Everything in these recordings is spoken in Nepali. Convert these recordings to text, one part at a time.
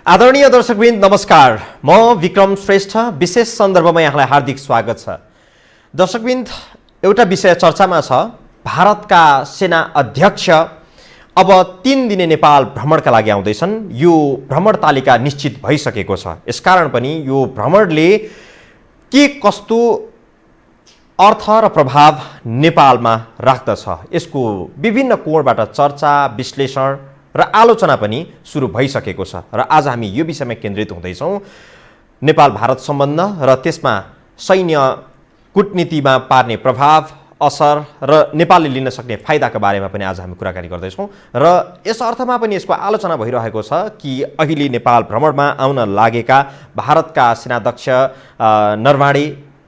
आदरणीय दर्शकवृन्द नमस्कार। म विक्रम श्रेष्ठ विशेष सन्दर्भमा यहाँलाई हार्दिक स्वागत छ। दर्शकवृन्द, एउटा विषय चर्चामा छ। भारतका सेना अध्यक्ष अब 3 दिने नेपाल भ्रमणका लागि आउँदैछन्। यो भ्रमण तालिका निश्चित भइसकेको छ। यसकारण पनि यो भ्रमणले के कस्तो अर्थ र प्रभाव नेपालमा राख्दछ, यसको विभिन्न कोणबाट चर्चा, विश्लेषण र आलोचना पनि सुरु भइसकेको छ। र आज हामी यो विषयमा केन्द्रित हुँदैछौँ। नेपाल भारत सम्बन्ध र त्यसमा सैन्य कूटनीतिमा पार्ने प्रभाव, असर र नेपालले लिन सक्ने फाइदाका बारेमा पनि आज हामी कुराकानी गर्दैछौँ। र यस अर्थमा पनि यसको आलोचना भइरहेको छ कि अहिले नेपाल भ्रमणमा आउन लागेका भारतका सेनाध्यक्ष नरवाणे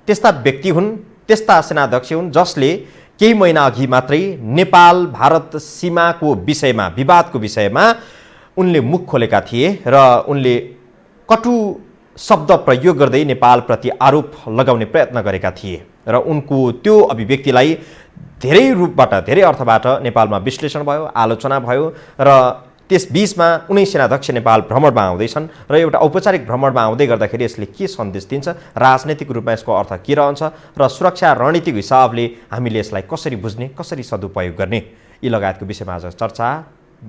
त्यस्ता व्यक्ति हुन्, त्यस्ता सेनाध्यक्ष हुन् जसले केही महिना अघि मात्रै नेपाल भारत सीमाको विषयमा, विवादको विषयमा उनले मुख खोलेका थिए र उनले कटु शब्द प्रयोग गर्दै नेपालप्रति आरोप लगाउने प्रयत्न गरेका थिए। र उनको त्यो अभिव्यक्तिलाई धेरै रूपबाट, धेरै अर्थबाट नेपालमा विश्लेषण भयो, आलोचना भयो। र त्यस बीचमा उनै सेनाध्यक्ष नेपाल भ्रमणमा आउँदैछन् र एउटा औपचारिक भ्रमणमा आउँदै गर्दाखेरि यसले के सन्देश दिन्छ, राजनैतिक रूपमा यसको अर्थ के रहन्छ र सुरक्षा रणनीतिक हिसाबले हामीले यसलाई कसरी बुझ्ने, कसरी सदुपयोग गर्ने, यी लगायतको विषयमा आज चर्चा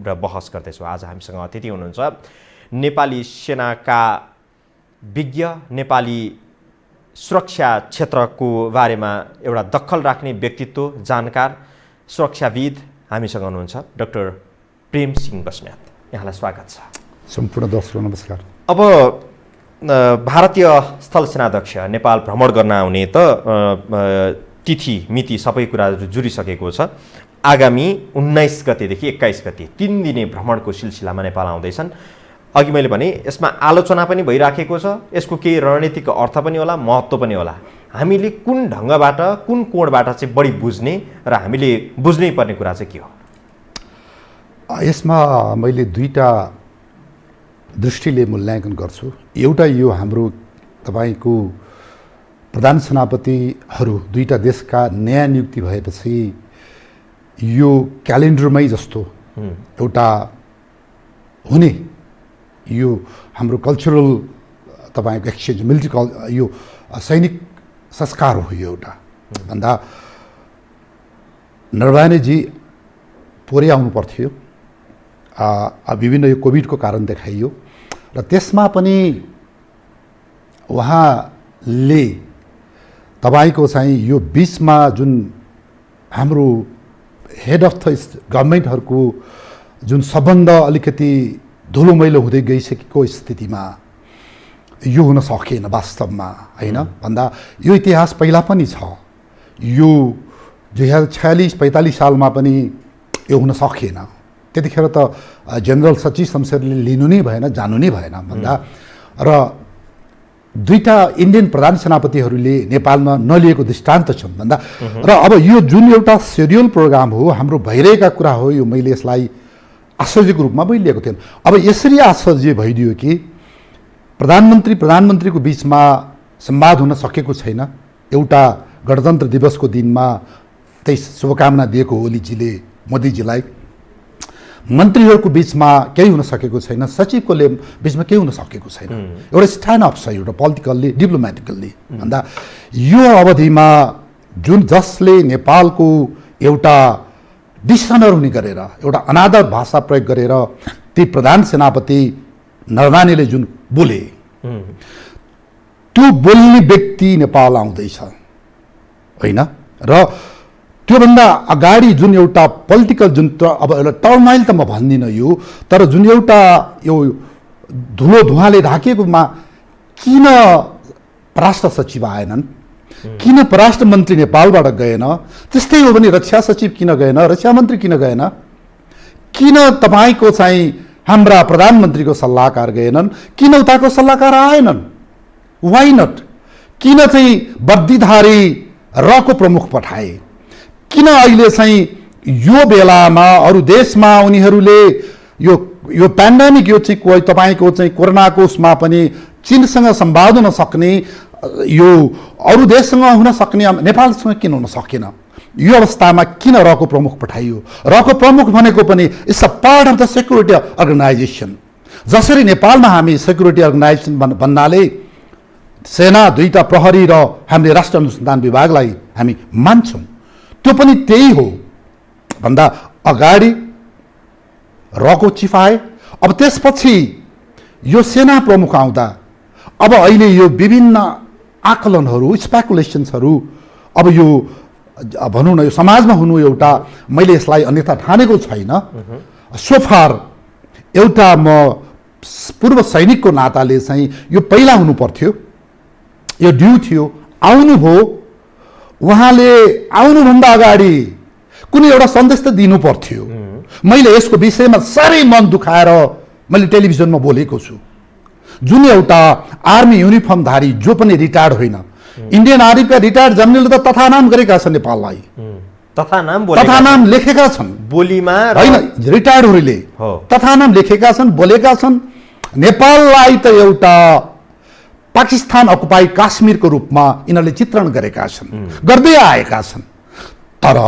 र बहस गर्दैछौँ। आज हामीसँग अतिथि हुनुहुन्छ नेपाली सेनाका विज्ञ, नेपाली सुरक्षा क्षेत्रको बारेमा एउटा दखल राख्ने व्यक्तित्व, जानकार, सुरक्षाविद हामीसँग हुनुहुन्छ डाक्टर प्रेम सिंह बस्नेत। यहाँलाई स्वागत छ। सम्पूर्ण दर्शक नमस्कार। अब भारतीय स्थल सेनाध्यक्ष नेपाल भ्रमण गर्न आउने त तिथि मिति सबै कुराहरू जुरिसकेको छ। आगामी 19 गतेदेखि 21 गते 3 दिने भ्रमणको सिलसिलामा नेपाल आउँदैछन्। अघि मैले भने यसमा आलोचना पनि भइराखेको छ, यसको केही रणनीतिक अर्थ पनि होला, महत्त्व पनि होला। हामीले कुन ढङ्गबाट, कुन कोणबाट चाहिँ बढी बुझ्ने र हामीले बुझ्नै पर्ने कुरा चाहिँ के हो? यसमा मैले दुईटा दृष्टिले मूल्याङ्कन गर्छु। एउटा यो हाम्रो तपाईको प्रधान सेनापतिहरू दुईटा देशका नयाँ नियुक्ति भएपछि यो क्यालेन्डरमै जस्तो एउटा हुने यो हाम्रो कल्चरल तपाईको एक्सचेन्ज, मिलिट्री यो सैनिक संस्कार हो। यो एउटा भन्दा नरवाणेजी पुरै आउनु पर्थ्यो, विभिन्न यो कोभिडको कारण देखाइयो र त्यसमा पनि उहाँले तपाईको चाहिँ यो बीचमा जुन हाम्रो हेड अफ द गभर्मेन्टहरूको जुन सम्बन्ध अलिकति धुलोमैलो हुँदै गइसकेको स्थितिमा यो हुन सकेन वास्तवमा, होइन भन्दा यो इतिहास पहिला पनि छ। यो 2046-45 सालमा पनि यो हुन सकेन। त्यतिखेर त जनरल सचिव शमशेरले लिनु नै भएन, जानु नै भएन भन्दा र दुईटा इन्डियन प्रधान सेनापतिहरूले नेपालमा नलिएको दृष्टान्त छन् भन्दा र अब यो जुन एउटा सेड्युल प्रोग्राम हो, हाम्रो भइरहेका कुरा हो, यो मैले यसलाई आश्चर्यको रूपमा मैले लिएको थिएन। अब यसरी आश्चर्य भइदियो कि प्रधानमन्त्रीको बीचमा संवाद हुन सकेको छैन। एउटा गणतन्त्र दिवसको दिनमा त्यही शुभकामना दिएको ओलीजीले मोदीजीलाई, मन्त्रीहरूको बीचमा केही हुन सकेको छैन, सचिवको बीचमा केही हुन सकेको छैन। एउटा स्ट्यान्ड अप छ एउटा पोलिटिकल्ली, डिप्लोमेटिकल्ली भन्दा यो अवधिमा जुन जसले नेपालको एउटा डिसअनर हुने गरेर, एउटा अनादर भाषा प्रयोग गरेर ती प्रधान सेनापति नरवाणेले जुन बोले, त्यो बोल्ने व्यक्ति नेपाल आउँदैछ, होइन? र त्योभन्दा अगाडि जुन एउटा पोलिटिकल जुन अब एउटा टर्माइल त म भन्दिनँ यो, तर जुन एउटा यो धुलो धुवाँले ढाकिएकोमा किन परराष्ट्र सचिव आएनन्, किन परराष्ट्र मन्त्री नेपालबाट गएन, त्यस्तै हो भने रक्षा सचिव किन गएन, रक्षा मन्त्री किन गएन, किन तपाईँको चाहिँ हाम्रा प्रधानमन्त्रीको सल्लाहकार गएनन्, किन उताको सल्लाहकार आएनन्, वाइ नट, किन चाहिँ वर्दीधारी रको प्रमुख पठाए, किन अहिले चाहिँ यो बेलामा अरू देशमा उनीहरूले यो पेन्डेमिक, यो चाहिँ तपाईँको चाहिँ कोरोनाको उसमा पनि चीनसँग संवाद हुन सक्ने, यो अरू देशसँग हुन सक्ने नेपालसँग किन हुन सकेन? यो अवस्थामा किन रको प्रमुख पठाइयो? रको प्रमुख भनेको पनि it's a part of the security organisation. जसरी नेपालमा हामी सेक्युरिटी अर्गनाइजेसन भन्नाले सेना, 2टा प्रहरी र हामीले राष्ट्रिय अनुसन्धान विभागलाई हामी मान्छौँ, त्यो पनि त्यही हो भन्दा अगाडि रको चिफ आए। अब त्यसपछि यो सेना प्रमुख आउँदा अब अहिले यो विभिन्न आकलनहरू, स्पेकुलेसन्सहरू, अब यो भनौँ न यो समाजमा हुनु एउटा, मैले यसलाई अन्यथा ठानेको छैन। सोफार एउटा म पूर्व सैनिकको नाताले चाहिँ यो पहिला हुनु पर्थ्यो, यो ड्यू थियो, आउनुभयो। उहाँले आउनुभन्दा अगाडि कुनै एउटा सन्देश त दिनु पर्थ्यो। मैले यसको विषयमा साह्रै मन दुखाएर मैले टेलिभिजनमा बोलेको छु। जुन एउटा आर्मी युनिफर्मधारी जो पनि रिटायर्ड होइन, इन्डियन आर्मीका रिटायर्ड जनरलले त तथा नाम गरेका छन् नेपाललाई, तथा नाम लेखेका छन् बोलीमा होइन, रिटायर्डहरूले तथा नाम लेखेका छन्, बोलेका छन्। नेपाललाई त एउटा पाकिस्तान अकुपाई काश्मीरको रूपमा यिनीहरूले चित्रण गरेका छन्, गर्दै आएका छन्। तर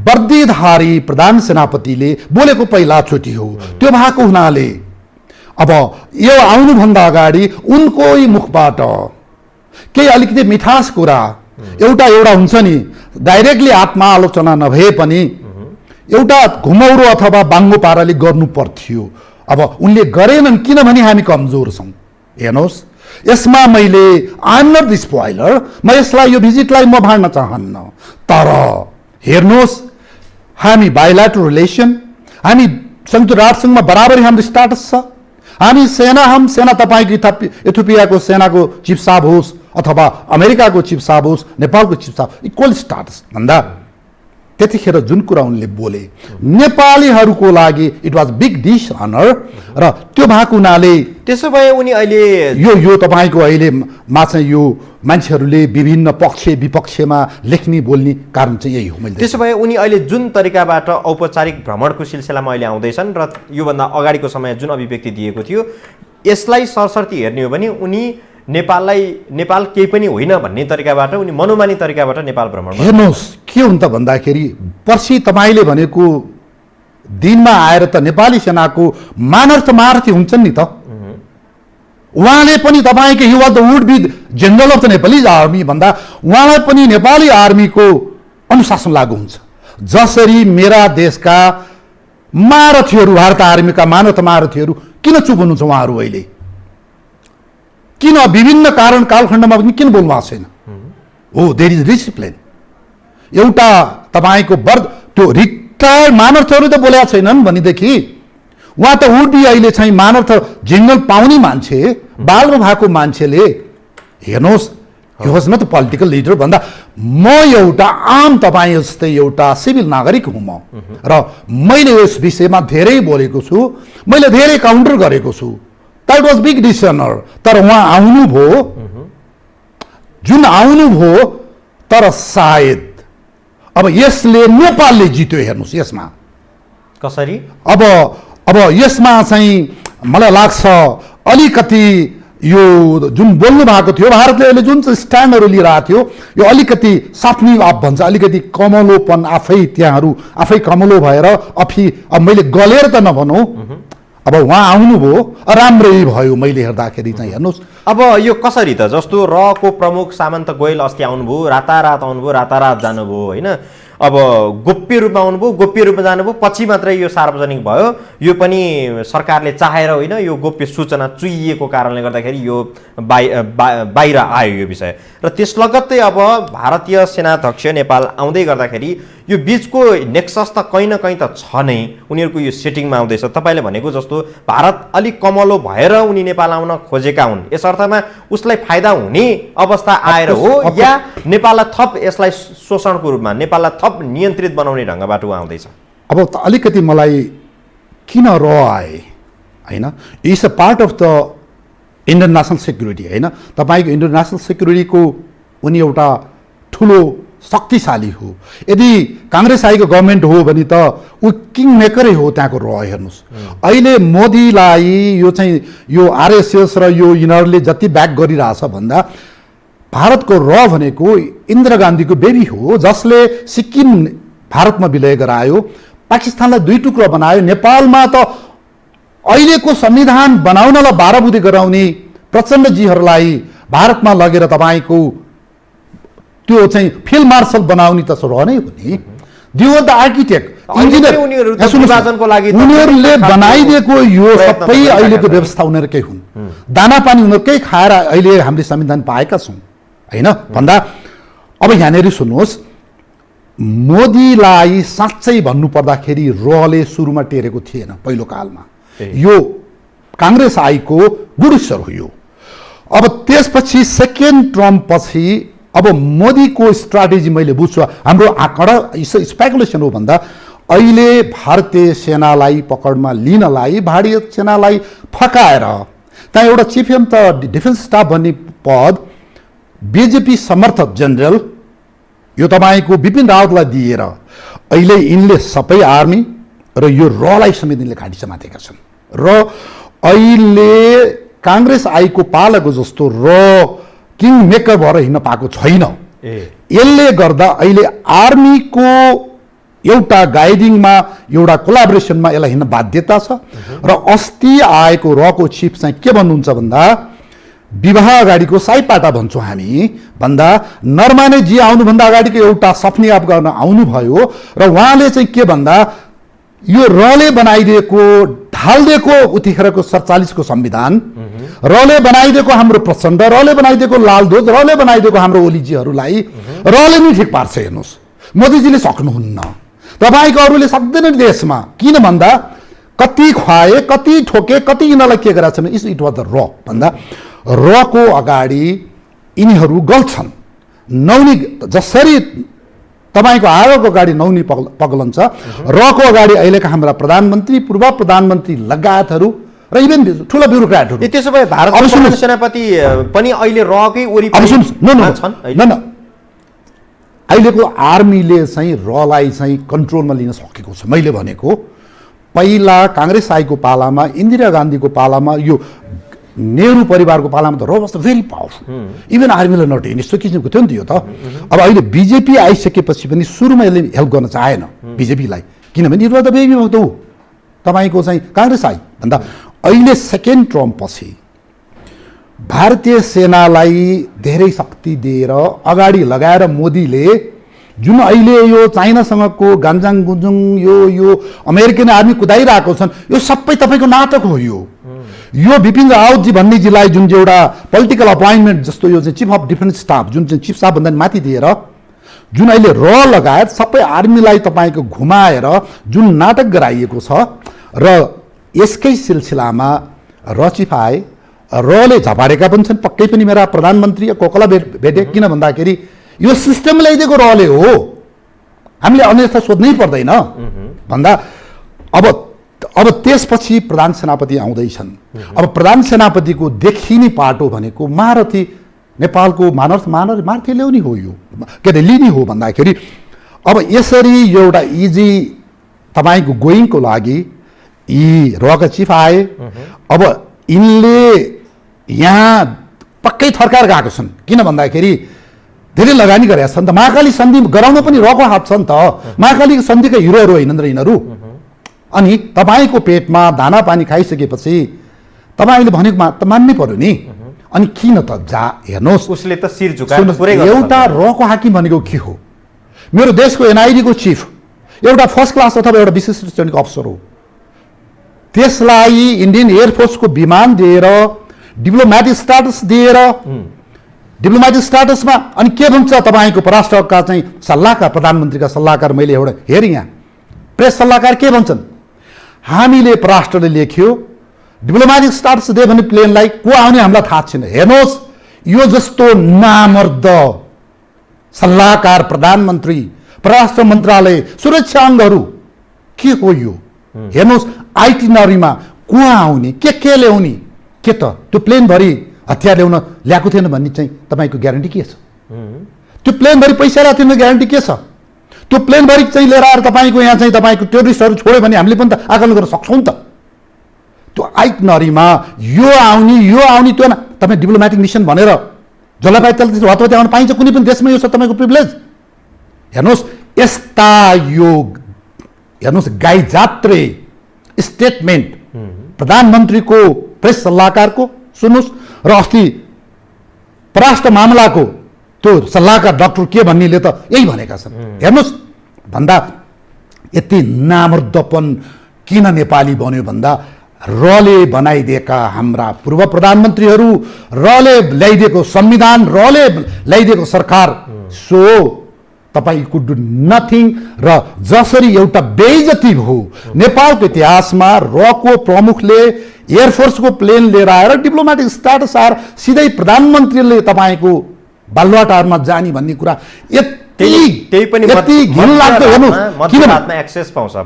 वर्दीधारी प्रधान सेनापतिले बोलेको पहिलाचोटि हो। त्यो भएको हुनाले अब यो आउनुभन्दा अगाडि उनकै मुखबाट केही अलिकति मिठास कुरा, एउटा हुन्छ नि, डाइरेक्टली आत्मालोचना नभए पनि एउटा घुमौरो अथवा बाङ्गो पाराले गर्नु पर्थ्यो। अब उनले गरेनन् किनभने हामी कमजोर छौँ। हेर्नुहोस्, यसमा मैले I am not the spoiler, म यसलाई यो भिजिटलाई म भाड्न चाहन्न। तर हेर्नुहोस्, हामी बाइलेटरल रिलेसन, हामी संयुक्त राष्ट्रसङ्घमा बराबरी हाम्रो स्टाटस छ। हामी सेना तपाईँको इथियोपियाको सेनाको चिफ साहब होस् अथवा अमेरिकाको चिफ साहब होस्, नेपालको चिफ साहब, इक्वल स्टाटस भन्दा त्यतिखेर जुन कुरा उनले बोले नेपालीहरूको लागि इट वाज बिग डिसअनर र त्यो भएको हुनाले त्यसो भए उनी अहिले यो तपाईँको अहिलेमा चाहिँ यो मान्छेहरूले विभिन्न पक्ष विपक्षमा लेख्ने बोल्ने कारण चाहिँ यही हो। मैले त्यसो भए उनी अहिले जुन तरिकाबाट औपचारिक भ्रमणको सिलसिलामा अहिले आउँदैछन् र योभन्दा अगाडिको समय जुन अभिव्यक्ति दिएको थियो, यसलाई सरसर्ती हेर्ने हो भने उनी नेपाल केही पनि होइन भन्ने तरिकाबाट, उनी मनोमानी तरिकाबाट नेपाल भ्रमण। हेर्नुहोस् के हुन्छ भन्दाखेरि पर्सि तपाईँले भनेको दिनमा आएर त नेपाली सेनाको मानर्थमार्थी हुन्छन् नि त। उहाँले पनि तपाईँको he was the would be general of the Nepali army भन्दा उहाँलाई पनि नेपाली आर्मीको अनुशासन लागू हुन्छ। जसरी मेरा देशका महारथीहरू, भारत आर्मीका मानव महारथीहरू किन चुप हुनुहुन्छ उहाँहरू अहिले? किन विभिन्न कारण कालखण्डमा पनि किन बोल्नु भएको छैन? हो, देयर इज डिसिप्लिन। एउटा तपाईँको त्यो रिटायर्ड मानर्थहरू त बोलेका छैनन् भनेदेखि उहाँ त उडी अहिले चाहिँ मानर्थ जिङ्गल पाउने मान्छे, बालमा भएको मान्छेले हेर्नुहोस्, he was not political leader भन्दा म एउटा आम तपाईँ जस्तै एउटा सिभिल नागरिक हुँ म, र मैले यस विषयमा धेरै बोलेको छु, मैले धेरै काउन्टर गरेको छु। That was big dishonour. तर उहाँ आउनुभयो, जुन आउनुभयो, तर सायद अब यसले नेपालले जित्यो। हेर्नुहोस् यसमा कसरी, अब यसमा चाहिँ मलाई लाग्छ अलिकति यो जुन बोल्नु भएको थियो, भारतले अहिले जुन चाहिँ स्ट्यान्डहरू लिइरहेको थियो, यो अलिकति सफ्टनिङ अप भन्छ, अलिकति कमलोपन आफै त्यहाँहरू आफै कमलो भएर अब मैले गलेर त नभनौँ, अब उहाँ आउनुभयो, राम्रै भयो मैले हेर्दाखेरि चाहिँ। हेर्नुहोस् अब यो कसरी त, जस्तो रको प्रमुख सामन्त गोयल अस्ति आउनुभयो, रातारात आउनुभयो, रातारात जानुभयो होइन। अब गोप्य रूपमा आउनुभयो, गोप्य रूपमा जानुभयो, पछि मात्रै यो सार्वजनिक भयो। यो पनि सरकारले चाहेर होइन, यो गोप्य सूचना चुइएको कारणले गर्दाखेरि यो बाहिर आयो यो विषय। र त्यस लगत्तै अब भारतीय सेनाध्यक्ष नेपाल आउँदै गर्दाखेरि यो बिचको नेक्सस त कहीँ न कहीँ त छ नै, उनीहरूको यो सेटिङमा आउँदैछ। तपाईँले भनेको जस्तो भारत अलिक कमलो भएर उनी नेपाल आउन खोजेका हुन्, यस अर्थमा उसलाई फाइदा हुने अवस्था आएर हो, या नेपाललाई थप यसलाई शोषणको रूपमा, नेपाललाई थप नियन्त्रित बनाउने ढङ्गबाट आउँदैछ? अब अलिकति मलाई किन आए होइन, it's a part of the Indian national security होइन। तपाईँको इन्डियन नेसनल सिक्युरिटीको उनी एउटा ठुलो शक्तिशाली हो। यदि काङ्ग्रेस आएको गभर्मेन्ट हो भने त ऊ किङ मेकरै हो त्यहाँको। हेर्नुहोस् अहिले मोदीलाई यो चाहिँ यो आरएसएस र यो यिनीहरूले जति ब्याक गरिरहेछ भन्दा भारतको भनेको इन्दिरा गान्धीको बेबी हो, जसले सिक्किम भारतमा विलय गरायो, पाकिस्तानलाई 2 टुक्रा बनायो। नेपालमा त अहिलेको संविधान बनाउनलाई बाराबुदी गराउने प्रचण्डजीहरूलाई भारतमा लगेर तपाईँको त्यो चाहिँ फिल्ड मार्शल बनाउने त रहनै हो नि। दिउ द आर्किटेक्ट इन्जिनियर उनीहरूले बनाइदिएको यो सबै अहिलेको व्यवस्था उनीहरूकै हुन्। दाना पानी उनीहरूकै खाएर अहिले हामीले संविधान पाएका छौँ होइन भन्दा। अब यहाँनिर सुन्नुहोस्, मोदीलाई साँच्चै भन्नुपर्दाखेरि रले सुरुमा टेरेको थिएन पहिलो कालमा। यो काङ्ग्रेस आएको गुणस्तर हो यो। अब त्यसपछि सेकेन्ड टर्म पछि अब मोदीको स्ट्राटेजी मैले बुझ्छु, हाम्रो आँकडा स्पेकुलेसन हो भन्दा अहिले भारतीय सेनालाई पकडमा लिनलाई भारतीय सेनालाई फकाएर त्यहाँ एउटा चिफ एम त डिफेन्स स्टाफ भन्ने पद बिजेपी समर्थक जेनरल यो तपाईँको बिपिन रावतलाई दिएर अहिले यिनले सबै आर्मी र यो रलाई समेत यिनले घाँटी समातेका छन्। र अहिले काङ्ग्रेस आएको पालाको जस्तो र किङ मेकर भएर हिँड्न पाएको छैन। यसले गर्दा अहिले आर्मीको एउटा गाइडिङमा एउटा कोलाबोरेसनमा यसलाई हिँड्न बाध्यता छ। र अस्ति आएको रको चिफ चाहिँ के भन्नुहुन्छ भन्दा विवाह अगाडिको साइपाटा भन्छौँ हामी भन्दा नरमानेजी आउनुभन्दा अगाडिको एउटा सफनी अप गर्न आउनुभयो र उहाँले चाहिँ के भन्दा यो रले बनाइदिएको ढालिदिएको उतिखेरको 47को संविधान, रले बनाइदिएको हाम्रो प्रचण्ड, रले बनाइदिएको लालध्वज, रले बनाइदिएको हाम्रो ओलीजीहरूलाई रले नै ठिक पार्छ। हेर्नुहोस् मोदीजीले सक्नुहुन्न, तपाईँको अरूले सक्दैन देशमा। किन भन्दा कति खुवाए, कति ठोके, कति यिनीहरूलाई के गरेका छन्। इट वाज द र भन्दा रको अगाडि यिनीहरू गल्छन्। नौनी जसरी तपाईँको आयोगको अगाडि नौनी पग्लन्छ, रको अगाडि अहिलेका हाम्रा प्रधानमन्त्री, पूर्व प्रधानमन्त्री लगायतहरू र इभन ठुला ब्युरोक्राटहरू। त्यसो भए भारतको सेनापति पनि अहिले रकै वरिपरि छन्। अहिलेको आर्मीले चाहिँ रलाई चाहिँ कन्ट्रोलमा लिन सकेको छ। मैले भनेको पहिला काङ्ग्रेस आएको पालामा, इन्दिरा गान्धीको पालामा, यो नेहरू परिवारको पालामा त र वाज भेरी पावरफुल। इभन आर्मीलाई नटेन यस्तो किसिमको थियो नि त यो त। अब अहिले बिजेपी आइसकेपछि पनि सुरुमा यसले हेल्प गर्न चाहेन बिजेपीलाई, किनभने यो त बेबी हो त हो तपाईँको चाहिँ काङ्ग्रेस आइ भन्दा। अहिले सेकेन्ड टर्म पछि भारतीय सेनालाई धेरै शक्ति दिएर अगाडि लगाएर मोदीले जुन अहिले यो चाइनासँगको गान्जाङ गुन्जुङ यो अमेरिकन आर्मी कुदाइरहेको छन्, यो सबै तपाईँको नाटक हो। यो बिपिन रावतजी भन्नेजीलाई जुन चाहिँ एउटा पोलिटिकल अपोइन्टमेन्ट जस्तो यो चाहिँ चिफ अफ डिफेन्स स्टाफ जुन चाहिँ चिफ स्टाफ भन्दा माथि दिएर जुन अहिले र लगायत सबै आर्मीलाई तपाईँको घुमाएर जुन नाटक गराइएको छ र यसकै सिलसिलामा र चिफ आए, रले झपारेका पनि छन्। पक्कै पनि मेरा प्रधानमन्त्री कोकला भेटे, किन भन्दाखेरि यो सिस्टम ल्याइदिएको रले हो, हामीले अन्यथा सोध्नै पर्दैन भन्दा। अब त्यसपछि प्रधान सेनापति आउँदैछन्। अब प्रधान सेनापतिको देखिने पाटो भनेको महारथी नेपालको महारथी ल्याउने हो, यो के अरे लिने हो भन्दाखेरि अब यसरी एउटा इजी तपाईँको गोइङको लागि यी रका चिफ आए। अब यिनले यहाँ पक्कै थर्काएर गएको छन्, किन भन्दाखेरि धेरै लगानी गरेका छन् त। महाकाली सन्धि गराउन पनि रको हात छ नि त। महाकाली सन्धिका हिरोहरू होइनन् र यिनीहरू। अनि तपाईँको पेटमा दाना पानी खाइसकेपछि तपाईँले भनेको त मान्नै पर्यो नि। अनि किन त हेर्नुहोस् उसले त शिर झुकाएर एउटा रको हाकिम भनेको के हो? मेरो देशको एनआइडीको चिफ एउटा फर्स्ट क्लास अथवा एउटा विशिष्ट श्रेणीको अफसर हो। त्यसलाई इन्डियन एयरफोर्सको विमान दिएर डिप्लोमेटिक स्ट्याटस दिएर डिप्लोमेटिक स्ट्याटसमा अनि के भन्छ तपाईँको परराष्ट्रका चाहिँ सल्लाहकार, प्रधानमन्त्रीका सल्लाहकार मैले एउटा हेरेँ यहाँ प्रेस सल्लाहकार के भन्छन्, हामीले परराष्ट्रले लेख्यो डिप्लोमेटिक स्ट्याटस दियो भने प्लेनलाई को आउने हामीलाई थाहा छैन। हेर्नुहोस् यो जस्तो नामर्द सल्लाहकार, प्रधानमन्त्री, परराष्ट्र मन्त्रालय, सुरक्षा अङ्गहरू के हो यो? हेर्नुहोस् आइटिनरीमा को आउने, के ल्याउने, के त त्यो प्लेनभरि हतियार ल्याउन ल्याएको थिएन भन्ने चाहिँ तपाईँको ग्यारेन्टी के छ? त्यो प्लेनभरि पैसा ल्याएको थिएन ग्यारेन्टी के छ? त्यो प्लेनभरि चाहिँ लिएर आएर तपाईँको यहाँ चाहिँ तपाईँको टेरोरिस्टहरू छोड्यो भने हामीले पनि त आकलन गर्न सक्छौँ नि त। त्यो आइटिनरीमा यो आउने त्यो न तपाईँ डिप्लोमेटिक मिसन भनेर जसलाई पाए त्यसले हतपति आउन पाइन्छ, कुनै पनि देशमा यो छ तपाईँको प्रिभिलेज। हेर्नुहोस् यस्ता यो हेर्नुहोस् गाई जात्रे स्टेटमेन्ट प्रधानमन्त्रीको प्रेस सल्लाहकारको सुन्नुहोस् र अस्ति परराष्ट्र मामलाको त्यो सल्लाहकार डाक्टर के भन्नेले त यही भनेका छन्। हेर्नुहोस् भन्दा यति नामर्दपन किन नेपाली बन्यो भन्दा रले बनाइदिएका हाम्रा पूर्व प्रधानमन्त्रीहरू, रले ल्याइदिएको संविधान, रले ल्याइदिएको सरकार, सो तपाईँ कुड डु नथिङ। र जसरी एउटा बेइज्जती हो नेपालको इतिहासमा, रको प्रमुखले एयरफोर्सको प्लेन लिएर आएर डिप्लोमेटिक स्ट्याटस आएर सिधै प्रधानमन्त्रीले तपाईँको बालुवाटारमा जाने भन्ने कुरा त्यही पनि घिनलाग्दो।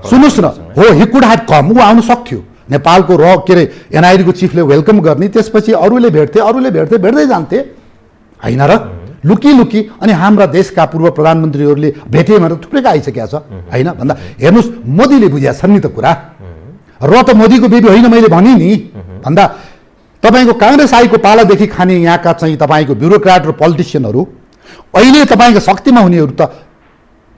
सुन्नुहोस् न, हो हि कुड ह्याभ कम, ऊ आउनु सक्थ्यो नेपालको के अरे एनआइडीको चिफले वेलकम गर्ने, त्यसपछि अरूले भेट्दै जान्थे होइन र, लुकी अनि हाम्रा देशका पूर्व प्रधानमन्त्रीहरूले भेटे भनेर थुप्रैका आइसकेका छ होइन भन्दा। हेर्नुहोस् मोदीले बुझेका छन् नि त कुरा, र त मोदीको बेबी होइन मैले भने नि भन्दा। तपाईँको काङ्ग्रेस आईको पालादेखि खाने यहाँका चाहिँ तपाईँको ब्युरोक्राट र पोलिटिसियनहरू अहिले तपाईँको शक्तिमा हुनेहरू त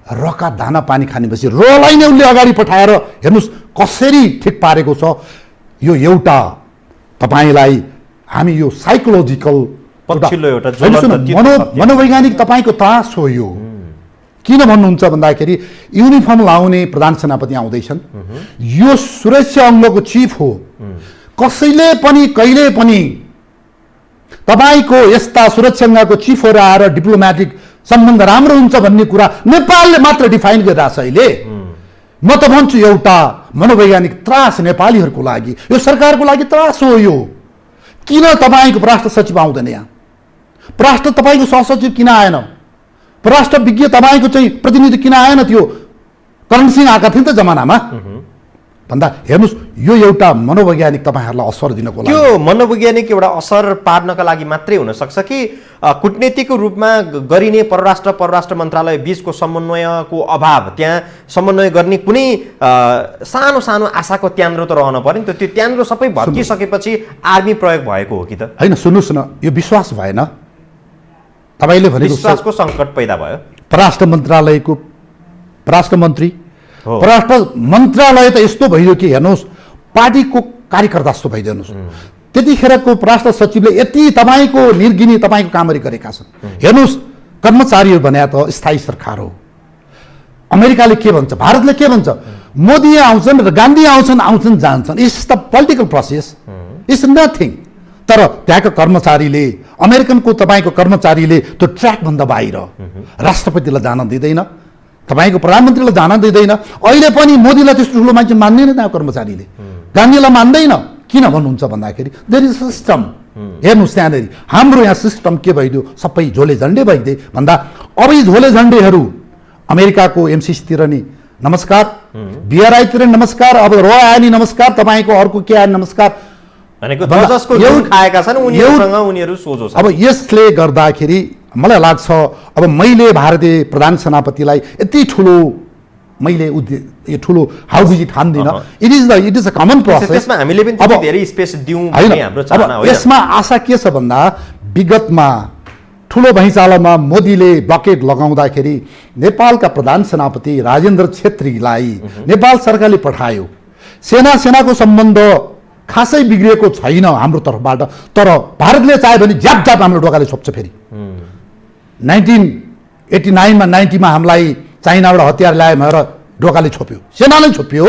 रका दाना पानी खानेपछि रलाई नै उसले अगाडि पठाएर हेर्नुहोस् कसरी ठिक पारेको छ। यो एउटा तपाईँलाई हामी यो साइकोलोजिकल मनोवैज्ञानिक तपाईँको त्रास हो यो। किन भन्नुहुन्छ भन्दाखेरि युनिफर्म लाउने प्रधान सेनापति आउँदैछन्, यो सुरक्षा अङ्गको चिफ हो, कसैले पनि कहिले पनि तपाईँको यस्ता सुरक्षा अङ्गको चिफहरू आएर डिप्लोमेटिक सम्बन्ध राम्रो हुन्छ भन्ने कुरा नेपालले मात्र डिफाइन गरिरहेछ अहिले। म त भन्छु एउटा मनोवैज्ञानिक त्रास नेपालीहरूको लागि, यो सरकारको लागि त्रास हो यो। किन तपाईँको परराष्ट्र सचिव आउँदैन यहाँ, परराष्ट्र तपाईँको सहसचिव किन आएन, परराष्ट्र विज्ञ तपाईँको चाहिँ प्रतिनिधि किन आएन, त्यो करण सिंह आएका थिए नि त जमानामा भन्दा। हेर्नुहोस् यो एउटा मनोवैज्ञानिक तपाईँहरूलाई असर दिनको लागि, त्यो मनोवैज्ञानिक एउटा असर पार्नका लागि मात्रै हुनसक्छ कि कूटनीतिको रूपमा गरिने परराष्ट्र मन्त्रालय बीचको समन्वयको अभाव, त्यहाँ समन्वय गर्ने कुनै सानो सानो आशाको त्यान्द्रो त रहन पर्यो नि त, त्यो त्यान्द्रो सबै भत्किसकेपछि आर्मी प्रयोग भएको हो कि त होइन। सुन्नुहोस् न, यो विश्वास भएन, तपाईँले भनेको विश्वासको सङ्कट पैदा भयो। परराष्ट्र मन्त्रालयको परराष्ट्र मन्त्री, परराष्ट्र मन्त्रालय त यस्तो भइदियो कि हेर्नुहोस् पार्टीको कार्यकर्ता जस्तो भइदिनुहोस्। त्यतिखेरको परराष्ट्र सचिवले यति तपाईँको निर्गिनी तपाईँको कामरी गरेका छन्। हेर्नुहोस् कर्मचारीहरू भने त स्थायी सरकार हो। अमेरिकाले के भन्छ, भारतले के भन्छ, मोदी आउँछन् र गान्धी आउँछन् जान्छन्, it's the political process, it's nothing. तर त्यहाँको कर्मचारीले, अमेरिकनको तपाईँको कर्मचारीले त्यो ट्र्याकभन्दा बाहिर राष्ट्रपतिलाई जान दिँदैन, तपाईँको प्रधानमन्त्रीलाई जान दिँदैन। अहिले पनि मोदीलाई त्यस्तो ठुलो मान्छे मान्दैन त्यहाँ कर्मचारीले, गान्धीलाई मान्दैन। किन भन्नुहुन्छ भन्दाखेरि देयर इज सिस्टम। हेर्नुहोस् त्यहाँनिर हाम्रो यहाँ सिस्टम के भइदियो, सबै झोले झन्डे भइदिए भन्दा अब यी झोले झन्डेहरू अमेरिकाको एमसिसीतिर नि नमस्कार, बिआरआईतिर नमस्कार, अब र आयो नि नमस्कार, तपाईँको अर्को के आयो नमस्कार भनेको जसको जुन खाएका छन् उनीहरूसँग उनीहरू सोझो छ। अब यसले गर्दाखेरि मलाई लाग्छ अब मैले भारतीय प्रधान सेनापतिलाई यति ठुलो मैले यो ठुलो हाउजी ठान्दिनँ। It is a common process. त्यसमा हामीले पनि अब धेरै स्पेस दिउँ भन्ने हाम्रो चाहना हो। यसमा आशा के छ भन्दा विगतमा ठुलो भैँचालोमा मोदीले ब्लकेट लगाउँदाखेरि नेपालका प्रधान सेनापति राजेन्द्र छेत्रीलाई नेपाल सरकारले पठायो। सेनाको सम्बन्ध खासै बिग्रिएको छैन हाम्रो तर्फबाट, तर भारतले चाह्यो भने ज्याप हाम्रो ढोकाले छोप्छ। फेरि 1989 90 हामीलाई चाइनाबाट हतियार ल्यायो भनेर ढोकाले छोप्यो, सेनाले छोप्यो,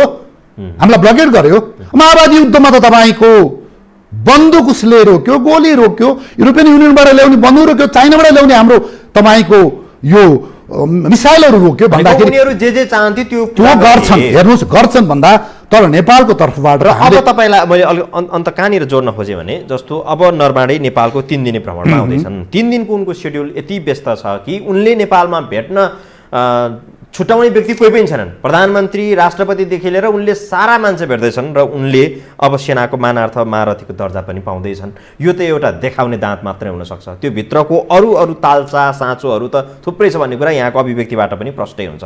हामीलाई ब्लकेट गर्यो। माओवादी युद्धमा त तपाईँको बन्दुक उसले रोक्यो, गोली रोक्यो, युरोपियन युनियनबाट ल्याउने बन्दुक रोक्यो, चाइनाबाट ल्याउने हाम्रो तपाईँको यो मिसाइलहरू रोक्यो भन्दाखेरि उनीहरू जे चाहन्थे त्यो गर्छन्। हेर्नुहोस् गर्छन् भन्दा तर नेपालको तर्फबाट अब तपाईँलाई मैले अन्त कहाँनिर जोड्न खोजेँ भने जस्तो अब नरमाडे नेपालको 3 दिने भ्रमणमा आउँदैछन्। 3 दिनको उनको सेड्युल यति व्यस्त छ कि उनले नेपालमा भेट्न छुट्याउने व्यक्ति कोही पनि छैनन्। प्रधानमन्त्री राष्ट्रपतिदेखि लिएर उनले सारा मान्छे भेट्दैछन् र उनले अब सेनाको मानार्थ महारथीको दर्जा पनि पाउँदैछन्। यो त एउटा देखाउने दाँत मात्रै हुनसक्छ, त्यो भित्रको अरू तालचा साँचोहरू त थुप्रै छ भन्ने कुरा यहाँको अभिव्यक्तिबाट पनि प्रष्टै हुन्छ।